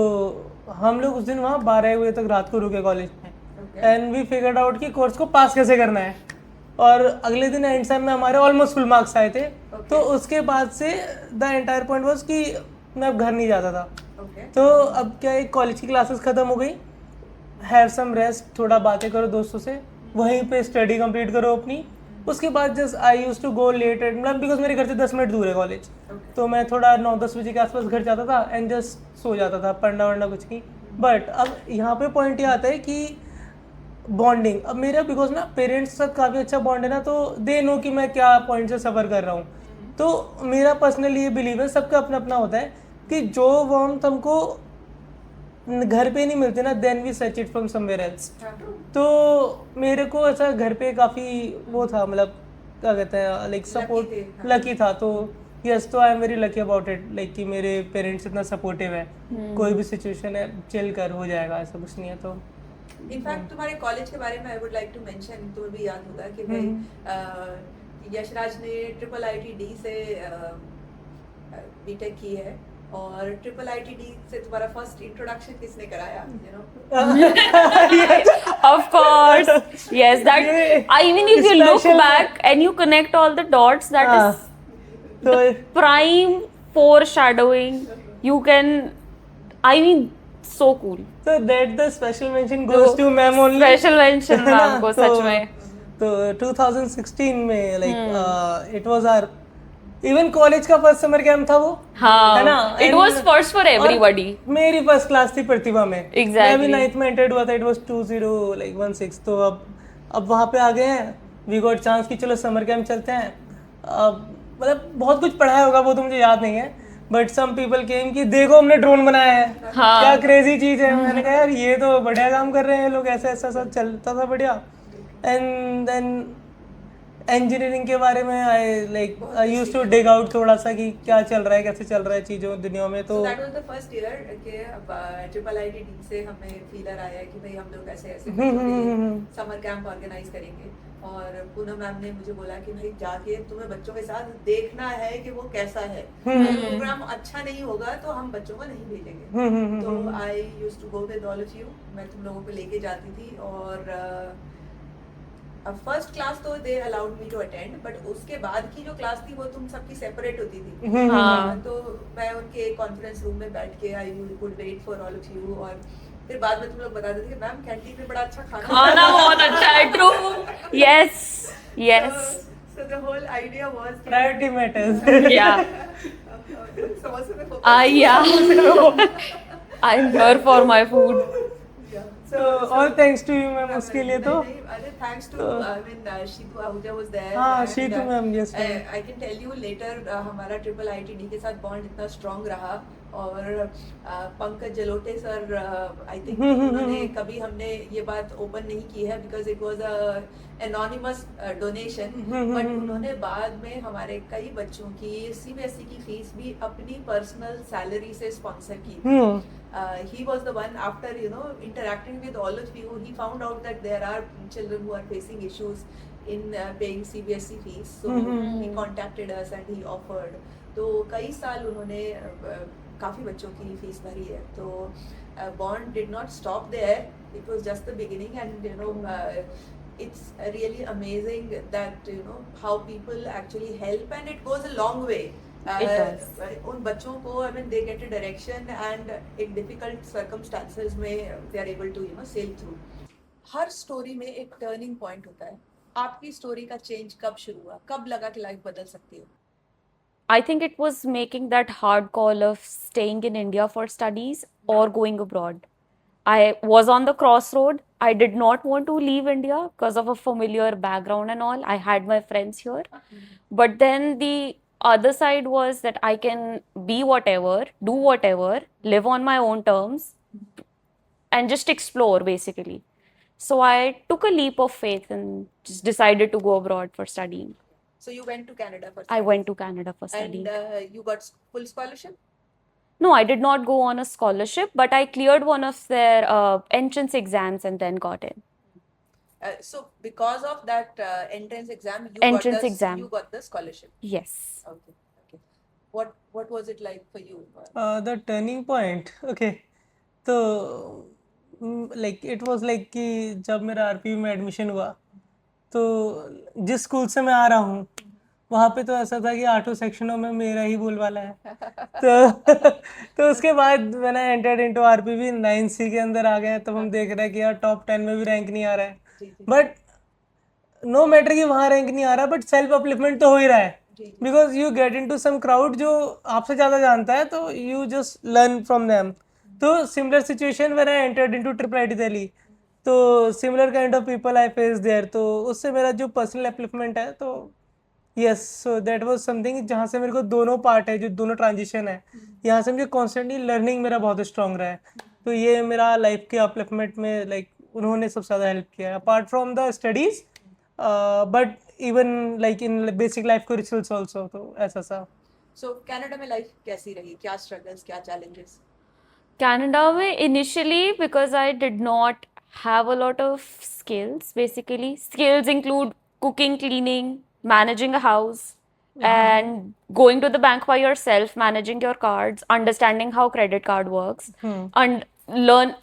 हम लोग उस दिन वहाँ 12 बजे तक रात को रुके कॉलेज में, एंड वी फिगर्ड आउट कि कोर्स को पास कैसे करना है। और अगले दिन एंड टाइम में हमारे ऑलमोस्ट फुल मार्क्स आए थे। तो उसके बाद से द एंटायर पॉइंट वाज कि मैं अब घर नहीं जाता था। तो अब क्या, एक कॉलेज की क्लासेस ख़त्म हो गई, हैव सम रेस्ट, थोड़ा बातें करो दोस्तों से, वहीं पे स्टडी कंप्लीट करो अपनी। उसके बाद just I use to go late at, मतलब बिकॉज मेरे घर से 10 मिनट दूर है कॉलेज, तो मैं थोड़ा 9-10 बजे के आसपास घर जाता था एंड जस्ट सो जाता था, पढ़ना वढ़ना कुछ नहीं। बट अब यहाँ पे पॉइंट ये आता है कि बॉन्डिंग। अब मेरा बिकॉज ना पेरेंट्स के साथ काफ़ी अच्छा बॉन्ड है ना, तो दे नो कि मैं क्या पॉइंट से सफ़र कर रहा हूँ। तो मेरा पर्सनली ये बिलीव है, सबका अपना अपना होता है कि जो वार्मथ हमको घर पे नहीं मिलते ना, then we search it from somewhere else. तो मेरे को ऐसा घर पे काफ़ी वो था, मतलब क्या कहते हैं, लाइक सपोर्ट, लकी था। तो यस, तो I am very lucky about it, like कि मेरे पेरेंट्स इतना सपोर्टिव है, कोई भी सिचुएशन है चिल कर हो जाएगा, ऐसा कुछ नहीं है। तो इनफैक्ट तुम्हारे कॉलेज के बारे में I would like to mention, तुम्हें भी याद होगा कि भाई यशराज ने IIIT से बीटेक की है, और IIIT से तुम्हारा फर्स्ट इंट्रोडक्शन किसने कराया, you know? Of course, yes. That I mean, if you look Special- back and you connect all the dots, that हाँ, is तो prime foreshadowing. You can, I mean, so cool. so that the special mention goes to ma'am only. Special mention है ना? Ma'am को, सच में। तो 2016 में like it was our even college का first summer camp था वो, है ना? हाँ, it And- was first for everybody. और मेरी फर्स्ट क्लास थी प्रतिभा में, Exactly. मैं भी 9th में एंटर्ड हुआ था, इट वाज 2016। तो अब वहाँ पे आ गए हैं, वी गॉट चांस कि चलो समर कैंप चलते हैं। अब मतलब बहुत कुछ पढ़ाया होगा, वो तो मुझे याद नहीं है, बट सम पीपल केम कि देखो हमने ड्रोन बनाया है, हाँ। क्या क्रेजी चीज है। मैंने कहा यार ये तो बढ़िया काम कर रहे हैं लोग, ऐसा ऐसा सब चलता था बढ़िया। एंड देन इंजीनियरिंग के बारे में I used to dig out थोड़ा सा कि क्या चल रहा है, कैसे चल रहा है चीज़ों दुनिया में। तो So that was the first year के IIIT से हमें फीलर आया कि भाई हम लोग ऐसे ऐसे समर कैंप ऑर्गेनाइज करेंगे, और पूनम मैम ने मुझे बोला कि भाई जाके तुम्हें बच्चों के साथ देखना है कि वो कैसा है, प्रोग्राम अच्छा नहीं होगा तो हम बच्चों को नहीं भेजेंगे। तो I used to go with all of you, मैं तुम लोगों को लेके जाती थी, और फर्स्ट क्लास तो they allowed me to attend, but उसके बाद की जो क्लास थी वो तुम सबकी सेपरेट होती थी। हाँ। तो मैं उनके कॉन्फ्रेंस रूम में बैठ के I would wait for all of you, और फिर बाद में तुम लोग बताते थे कि मैम कैंटीन में बड़ा अच्छा खाना बहुत अच्छा है, true. Yes, yes. So the whole idea was priority matters. Yeah. समोसे में focus. Yeah. I'm here for my food. Yeah. So all thanks to you ma'am उसके लिए। तो अरे thanks to I mean Shitu Ahuja was there. हाँ, and, Shitu ma'am, yes, ma'am. I can tell you later हमारा IIIT के साथ bond इतना strong रहा, और पंकज जलोटे सर आई थिंक उन्होंने कभी हमने ये बात ओपन नहीं की है because it was a anonymous donation, but उन्होंने बाद में हमारे कई बच्चों की CBSE की फीस भी अपनी पर्सनल सैलरी से स्पॉन्सर की थी। He was the one, after interacting with all of you, he found out that there are children who are facing issues in paying CBSE fees, so he contacted us and he offered. तो कई साल उन्होंने काफ़ी बच्चों की fees भरी है। तो bond did not stop there, it was just the beginning, and it's really amazing that how people actually help, and it goes a long way. It does. उन बच्चों को I mean they get a direction, and in difficult circumstances में they are able to sail through. Her story में एक turning point होता है। आपकी story का चेंज कब शुरू हुआ, कब लगा कि लाइफ बदल सकती है? I think it was making that hard call of staying in India for studies or going abroad. I was on the crossroad. I did not want to leave India because of a familiar background and all. I had my friends here. But then the other side was that I can be whatever, do whatever, live on my own terms, and just explore basically. So I took a leap of faith and just decided to go abroad for studying. So you went to Canada for I studies. went to Canada for studying. And you got full scholarship? No, I did not go on a scholarship, but I cleared one of their entrance exams and then got in. So because of that entrance exam, Entrance exam. you got the scholarship. Yes. Okay. What was it like for you? The turning point, okay, तो like it was like कि जब मेरा RP में admission हुआ, तो जिस school से मैं आ रहा हूँ वहाँ पे तो ऐसा था कि 8 सेक्शनों में मेरा ही बोलबाला है। तो उसके बाद मैंने एंटर्ड इनटू आरपीवी 9C के अंदर आ गए, तब हम देख रहे हैं कि यार टॉप 10 में भी रैंक नहीं आ रहा है, बट नो मैटर कि वहाँ रैंक नहीं आ रहा, बट सेल्फ अपलिफ्टमेंट तो हो ही रहा है, because you get into some crowd जो आपसे ज़्यादा जानता है, तो you just learn from them. तो similar situation when I entered into IIIT Delhi, तो similar kind of people I face there, तो उससे मेरा जो पर्सनल अपलिफ्टमेंट है, तो yes, so that was something जहाँ से मेरे को दोनों पार्ट है, जो दोनों ट्रांजिशन है, यहाँ से मुझे कॉन्स्टेंटली लर्निंग मेरा बहुत स्ट्रॉन्ग रहा है। तो ये मेरा लाइफ के अपलिफ्टमेंट में लाइक उन्होंने सबसे ज़्यादा हेल्प किया है, apart from the studies, but even like in basic life को रिचुअल्स ऑल्सो, तो ऐसा सा। So कनाडा में लाइफ कैसी रही, क्या स्ट्रगल्स, क्या challenges? Canada में initially, because I did not have a lot of skills, basically. Skills include cooking, cleaning, managing a house, and going to the bank by yourself, managing your cards, understanding how credit card works, and learn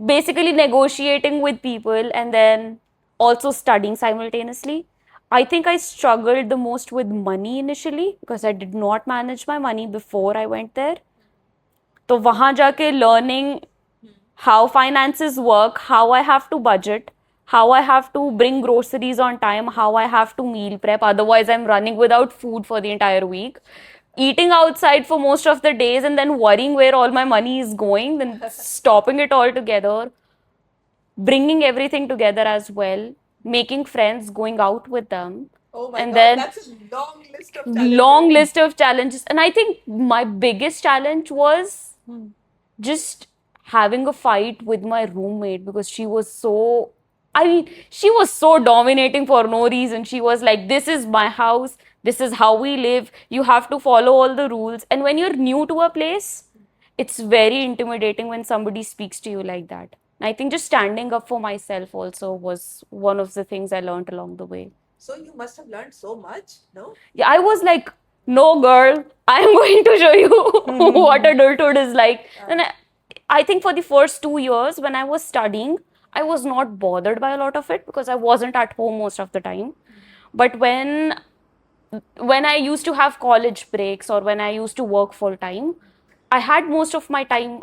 basically negotiating with people, and then also studying simultaneously. I think I struggled the most with money initially because I did not manage my money before I went there. तो वहां जाके learning how finances work, how I have to budget, how I have to bring groceries on time, how I have to meal prep. Otherwise, I'm running without food for the entire week. Eating outside for most of the days and then worrying where all my money is going, then stopping it all together, bringing everything together as well, making friends, going out with them. Oh my And God, then that's a long list of challenges. long list of challenges. And I think my biggest challenge was just having a fight with my roommate because she was so, I mean, she was so dominating for no reason. She was like, this is my house, this is how we live, you have to follow all the rules. And when you're new to a place, it's very intimidating when somebody speaks to you like that. I think just standing up for myself also was one of the things I learned along the way. So you must have learned so much, no? Yeah, I was like, no, girl, I'm going to show you what adulthood is like. And I think for the first 2 years when I was studying, I was not bothered by a lot of it because I wasn't at home most of the time. But when I used to have college breaks or when I used to work full time, I had most of my time,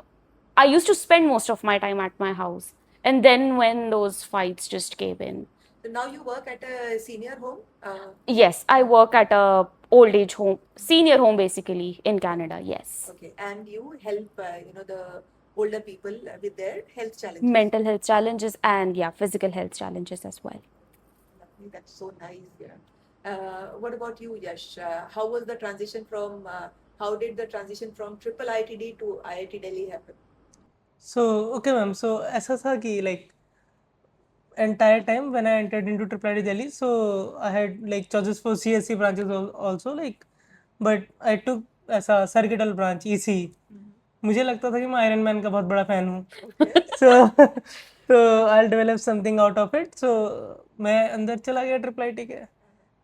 I used to spend most of my time at my house. And then when those fights just came in. So now you work at a senior home? Yes, I work at a old age home, senior home basically in Canada, yes. Okay, and you help, the older people with their health challenges. Mental health challenges and yeah, physical health challenges as well. Lovely, that's so nice, yeah. What about you, Yash? How was the transition from, how did the transition from triple IITD to IIT Delhi happen? So, okay, ma'am. So, ऐसा था कि like entire time when I entered into Triple IIT Delhi, so I had like choices for CSC branches also like, but I took ऐसा circuital branch EC. मुझे लगता था कि मैं iron man का बहुत बड़ा फैन हूँ. so I'll develop something out of it. So मैं अंदर चला गया Triple IIT के.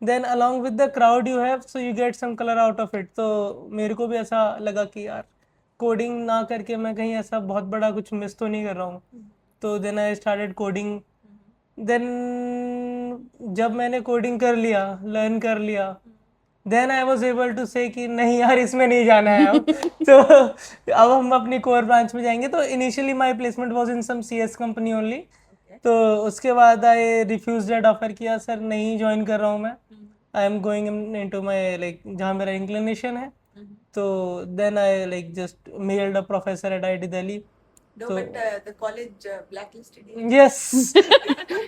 Then along with the crowd you have, so you get some color out of it. तो मेरे को भी ऐसा लगा कि यार कोडिंग ना करके मैं कहीं ऐसा बहुत बड़ा कुछ मिस तो नहीं कर रहा हूँ. तो then I started coding. Then जब मैंने कोडिंग कर लिया, लर्न कर लिया, then I was able to say कि नहीं यार इसमें नहीं जाना है अब. तो अब हम अपनी कोर ब्रांच में जाएंगे. तो initially my placement was in some CS company only. तो उसके बाद आई रिफ्यूज दैट ऑफर किया, सर नहीं ज्वाइन कर रहा हूँ मैं, I am going into my like जहाँ मेरा इंक्लिनेशन है. तो then I like just mailed a professor at IIT Delhi. No, but the college blacklisted you. Yes.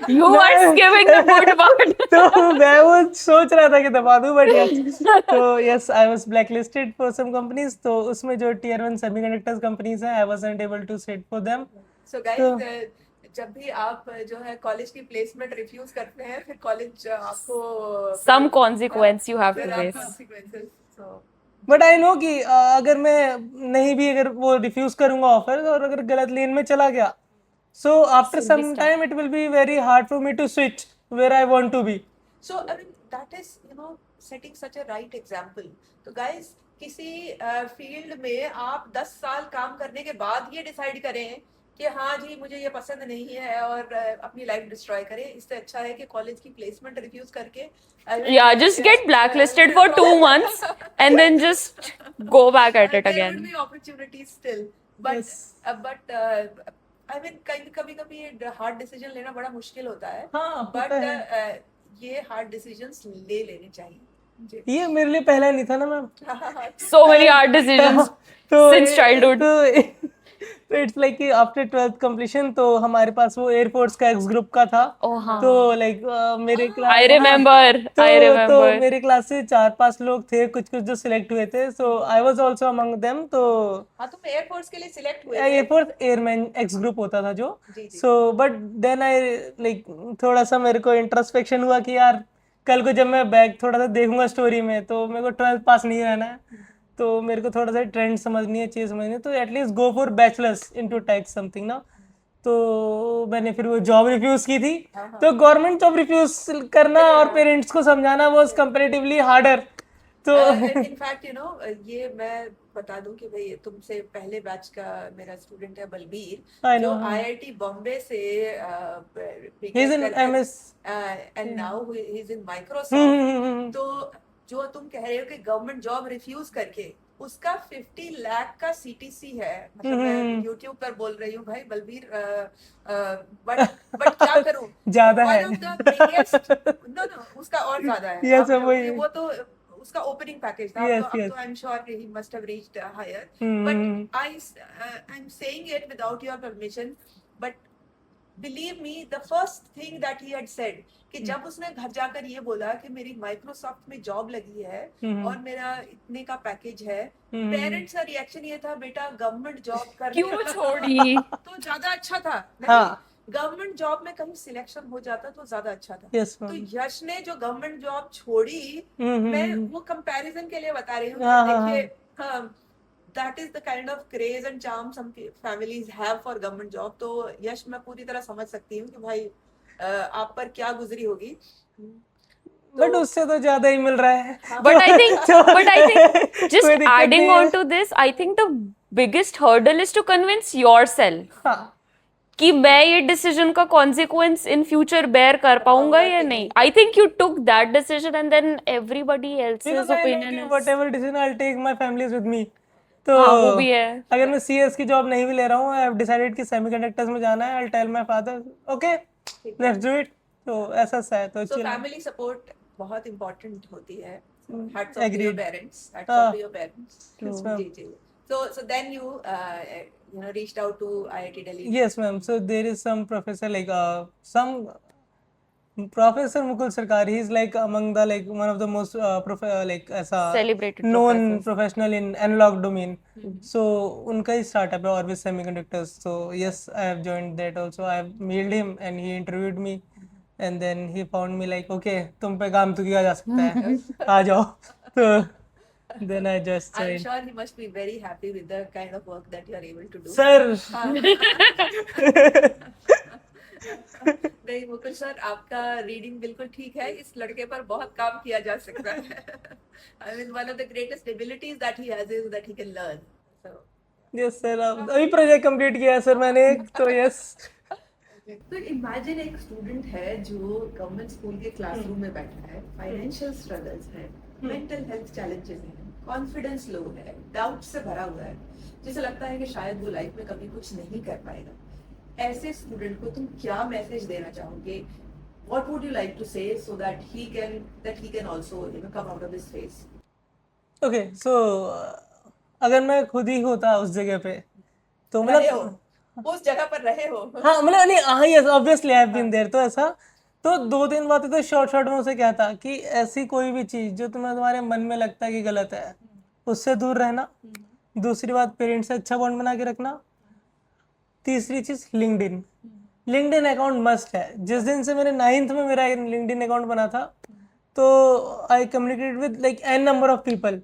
You are skipping the good part. तो मैं वो सोच रहा था कि दबा दूं, but yes. तो yes, I was blacklisted for some companies. तो उसमें जो tier 1 semiconductors companies हैं, I wasn't able to sit for them. So guys, जब भी आप जो है कॉलेज की प्लेसमेंट रिफ्यूज करते हैं, फिर कॉलेज आपको Some consequence you have to there are face. consequences. So but I know कि अगर मैं नहीं भी अगर वो रिफ्यूज करूंगा ऑफर और अगर गलत लेन में चला गया, so after some time it will be very hard for me to switch where I want to be. So I mean that is setting such a right example. तो guys किसी field में आप 10 साल काम करने के बाद ये डिसाइड करें कि हाँ जी मुझे ये पसंद नहीं है और अपनी लाइफ डिस्ट्रॉय करें, इससे अच्छा है कि कॉलेज की प्लेसमेंट रिफ्यूज करके Yeah, just get blacklisted for 2 months and then just go back at it there again. would be opportunities still, but Yes. I mean कभी हार्ड डिसीजन लेना बड़ा मुश्किल होता है. हाँ, बट होता है. ये हार्ड डिसीजंस ले लेने चाहिए. ये मेरे लिए पहला नहीं था ना ma'am. So many hard decisions since childhood. तो इट्स लाइक कि आफ्टर 12th कंप्लीशन तो हमारे पास वो एयरफोर्स का एक्स ग्रुप का था. Oh, हाँ. तो लाइक मेरे क्लास I remember. तो मेरे क्लास से 4-5 लोग थे, कुछ जो सिलेक्ट हुए थे. So I was also among them. तो हाँ तुम एयरफोर्स के लिए सिलेक्ट हुए. एयरफोर्स एयरमैन एक्स ग्रुप होता था जो. जी, जी. So but then I like थोड़ा सा मेरे को इंट्रोस्पेक्शन हुआ कि यार कल को जब मैं बैक थोड़ा सा देखूंगा स्टोरी में तो मेरे को 12th पास नहीं रहना है. तो मेरे को थोड़ा सा ट्रेंड समझनी है, चीज़ समझनी है, तो at least go for bachelors into tech something ना। तो मैंने फिर वो जॉब रिफ्यूज की थी। तो गवर्नमेंट जॉब रिफ्यूज करना और पेरेंट्स को समझाना वाज कंपैरेटिवली हार्डर। तो इनफैक्ट ये मैं बता दूं कि भाई तुमसे पहले बैच का मेरा स्टूडेंट है बलबीर, I जो know. आईआईटी बॉम्बे से He's in MS. And now he is in hmm, Microsoft. तो जो तुम कह रहे हो कि गवर्नमेंट जॉब रिफ्यूज करके उसका 50 लाख का सीटीसी है, मतलब मैं यूट्यूब पर बोल रही हूँ भाई बलबीर, बट क्या करूँ, ज्यादा है। One of the biggest, no no उसका और ज्यादा है। Yes, अब वही। वो तो उसका ओपनिंग पैकेज था। Yes, अब yes. तो I am sure he must have reached higher, hmm, but I am saying it without your permission, but believe me the first thing that he had said कि जब उसने घर जाकर ये बोला कि मेरी माइक्रोसॉफ्ट में जॉब लगी है और मेरा इतने का पैकेज है, पेरेंट्स का रिएक्शन ये था, बेटा गवर्नमेंट जॉब कर क्यों छोड़ी? तो ज्यादा अच्छा था। हाँ। गवर्नमेंट जॉब में कहीं सिलेक्शन हो जाता तो ज्यादा अच्छा था। Yes, तो ma'am. यश ने जो गवर्नमेंट जॉब छोड़ी, मैं वो कंपैरिजन के लिए बता रही हूँ। हाँ, हाँ, देखिए, that is the kind of craze and charm some families have for government job. तो यश मैं पूरी तरह समझ सकती हूँ कि भाई आप पर क्या गुजरी होगी। बट उससे तो ज्यादा ही मिल रहा है। But I think, कोई just दिक्कत adding नहीं है। on to this, I think the biggest hurdle is to convince yourself हाँ। कि मैं ये डिसीजन का कॉन्सिक्वेंस इन फ्यूचर बेयर कर पाऊंगा या नहीं. I think you took that decision and then everybody else's Because I know opinion कि इज. whatever decision I'll take, my family is with me. तो हाँ, वो भी है. अगर मैं CS की जॉब नहीं भी ले रहा हूँ, I have decided कि सेमीकंडक्टर्स में जाना है, I'll tell my father, okay, let's do it. तो ऐसा सा है, तो सो chill. फैमिली सपोर्ट बहुत इंपॉर्टेंट होती है। Hats off to your Agreed. Parents, hats off to your parents. Yes, ma'am. जी जी। So then you know reached out to IIT Delhi. Yes, ma'am. So there is some professor like some Professor Mukul Sarkar. He's like among the like one of the most like ऐसा Celebrated known professors. professional in analog domain. So उनका ही startup है Orbis Semiconductors. So yes, I have joined that also. I have mailed him and he interviewed me. And then he found me like, okay, तुम पे काम तो किया जा सकता है, आ जाओ. तो then I just I'm joined. sure he must be very happy with the kind of work that you are able to do. Sir. नहीं मुकुल सर, आपका रीडिंग बिल्कुल ठीक है। इस लड़के पर बहुत काम किया जा सकता है। I mean one of the greatest abilities that he has is that he can learn. So Yes sir. अभी प्रोजेक्ट कंप्लीट किया है सर मैंने, तो yes. तो इमेजिन एक स्टूडेंट है जो गवर्नमेंट स्कूल के क्लासरूम में बैठा है, फाइनेंशियल स्ट्रगल्स है, मेंटल हेल्थ चैलेंजेस हैं, कॉन्फिडेंस लो है, डाउट से भरा हुआ है, जिसे लगता है कि शायद वो लाइफ में कभी कुछ नहीं कर पाएगा। ऐसे स्टूडेंट को तुम क्या मैसेज देना चाहोगे? What would you like to say so that he can also come out of this phase? Okay, so अगर मैं खुद ही होता उस जगह पे तो रहे हो, मतलब उस जगह पर रहे हो। हाँ मतलब नहीं, हाँ yes obviously I have been there. तो ऐसा तो 2-3 बातें तो शॉर्ट में उसे कहता कि ऐसी कोई भी चीज जो तुम्हारे मन में लगता है कि गलत है, उससे दूर रहना। दूसरी बात, पेरेंट्स से अच्छा बॉन्ड बना के रखना। तीसरी चीज, लिंक्डइन अकाउंट मस्ट है। जिस दिन से मैंने 9th में मेरा लिंक्डइन अकाउंट बना था, तो I communicate with like an number of people.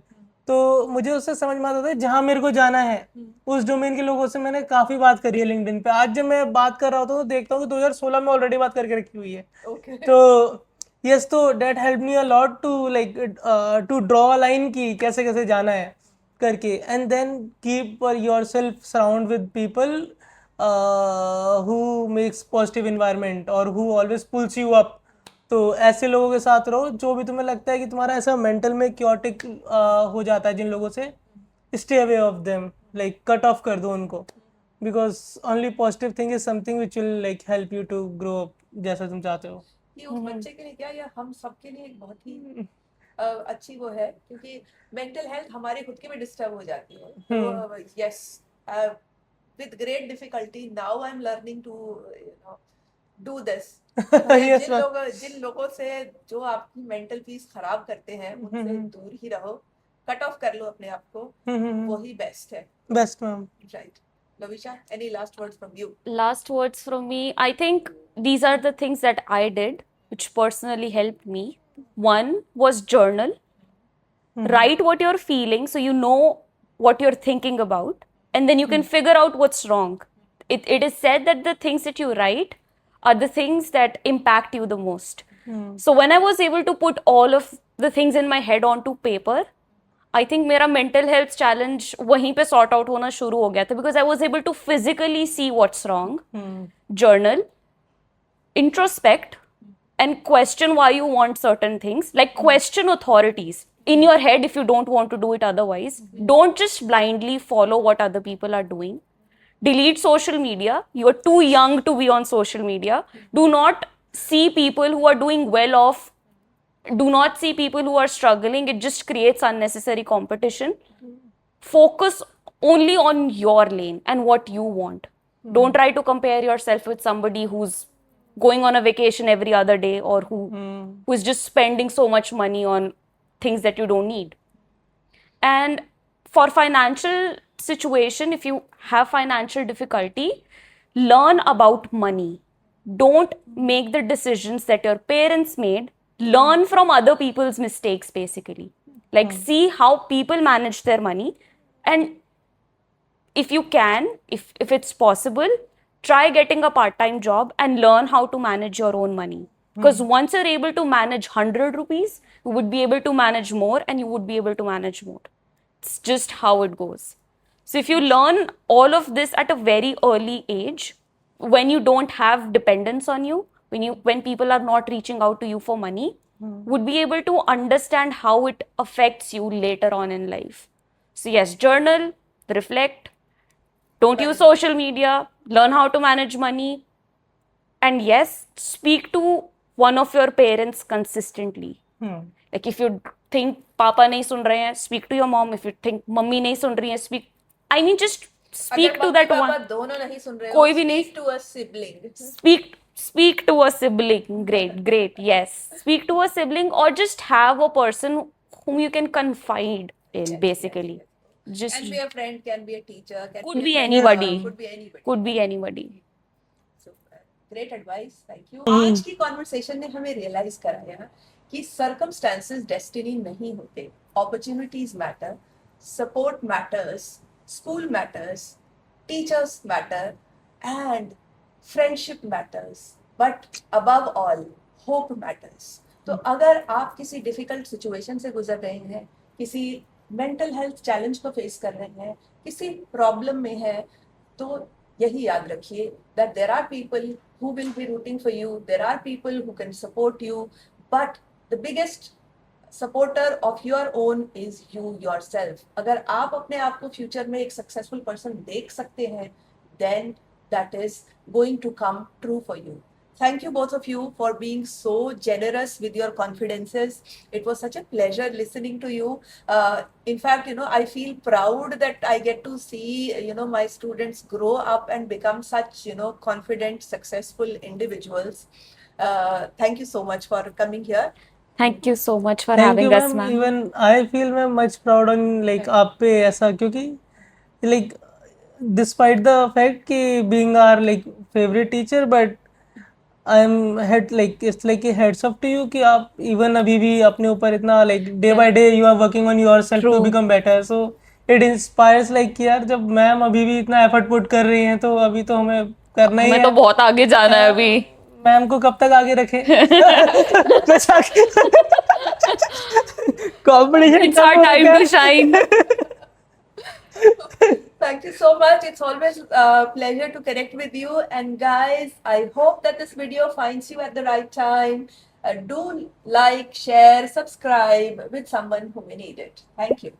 तो मुझे उससे समझ में आता था जहाँ मेरे को जाना है उस डोमेन के लोगों से मैंने काफी बात करी है लिंक्डइन पे। आज जब मैं बात कर रहा होता हूँ तो देखता हूँ कि 2016 में ऑलरेडी बात करके रखी हुई है। Okay. तो यस, तो that help me a lot to like to draw a line की कैसे कैसे जाना है करके। And then keep yourself surround with people who makes positive environment और who always pulls you up। तो ऐसे लोगों के साथ रहो जो भी तुम्हें लगता है कि तुम्हारा ऐसा मेंटल में क्योटिक हो जाता है जिन लोगों से, stay away of them, like cut off कर दो उनको, because only positive thing is something which will like help you to grow up जैसा तुम चाहते हो। ये उस बच्चे के लिए क्या, या हम सबके लिए एक बहुत ही अच्छी वो है, क्योंकि मेंटल हेल्थ हमारे खुद की भी डिस्टर्ब हो जाती है। तो yes, with great difficulty now I'm learning to do this। Yes, जिन लोगों से जो आपकी मेंटल पीस खराब करते हैं उनसे दूर ही रहो, कट ऑफ कर लो अपने आप को, वही बेस्ट है। Best ma'am. Right. Lovisha, any last words from you? Last words from me. I think these are the things that I did, which personally helped me. One was journal. Write what you're feeling so you know what you're thinking about, and then you can figure out what's wrong. It is said that the things that you write are the things that impact you the most. So when I was able to put all of the things in my head onto paper, I think मेरा mental health challenge वहीं पे sort out होना शुरू हो गया था, because I was able to physically see what's wrong, journal, introspect, and question why you want certain things. Like, question authorities in your head if you don't want to do it otherwise. Don't just blindly follow what other people are doing. Delete social media. You are too young to be on social media. Do not see people who are doing well off. Do not see people who are struggling. It just creates unnecessary competition. Focus only on your lane and what you want. Don't try to compare yourself with somebody who's going on a vacation every other day, or who is just spending so much money on things that you don't need. And for financial situation, if you have financial difficulty, learn about money. Don't make the decisions that your parents made. Learn from other people's mistakes, basically. Like, see how people manage their money, and if you can, if it's possible, try getting a part-time job and learn how to manage your own money. Because once you're able to manage 100 rupees, you would be able to manage more, and you would be able to manage more. It's just how it goes. So if you learn all of this at a very early age, when you don't have dependence on you, when people are not reaching out to you for money, would be able to understand how it affects you later on in life. So yes, journal, reflect, don't use social media, learn how to manage money, and yes, speak to one of your parents consistently. Like, if you think Papa nahi sun rahe hain, speak to your mom. If you think Mummy nahi sun rahi hai, just speak to that one. अगर दोनों नहीं सुन रहे हो, कोई भी नहीं. speak to a sibling. Speak to a sibling. Great, yes. Speak to a sibling, or just have a person whom you can confide in, basically. Just Can be a friend, can be a teacher, could be a anybody. mentor, Could be anybody. So, great advice, thank you. आज की conversation ने हमें realise कराया कि circumstances destiny नहीं होते. Opportunities matter, support matters, school matters, teachers matter, and friendship matters. But above all, hope matters. तो अगर आप किसी डिफिकल्ट सिचुएशन से गुजर रहे हैं, किसी मेंटल हेल्थ चैलेंज को फेस कर रहे हैं, किसी प्रॉब्लम में है, तो यही याद रखिए that there are people who will be rooting for you, there are people who can support you, but the biggest supporter of your own is you yourself. अगर आप अपने आप को फ्यूचर में एक सक्सेसफुल पर्सन देख सकते हैं, then that is going to come true for you. Thank you both of you for being so generous with your confidences. It was such a pleasure listening to you. In fact, I feel proud that I get to see, my students grow up and become such, confident, successful individuals. Thank you so much for coming here. Thank you so much for Thank having you, us, ma'am. ma'am. Even I feel मैं much proud on like आप पे ऐसा, क्योंकि like despite the fact कि being our like favorite teacher, but I'm it's like a heads up to you कि आप even अभी भी अपने ऊपर इतना like day by day you are working on yourself to become better. So it inspires like कि यार जब मैम अभी भी इतना effort put कर रही हैं, तो अभी तो हमें करना ही है. हमें तो बहुत आगे जाना है अभी. मैम को कब तक आगे रखें? Competition. It's our time to shine. Thank you so much. It's always a pleasure to connect with you. And guys, I hope that this video finds you at the right time. Do like, share, subscribe with someone who may need it. Thank you.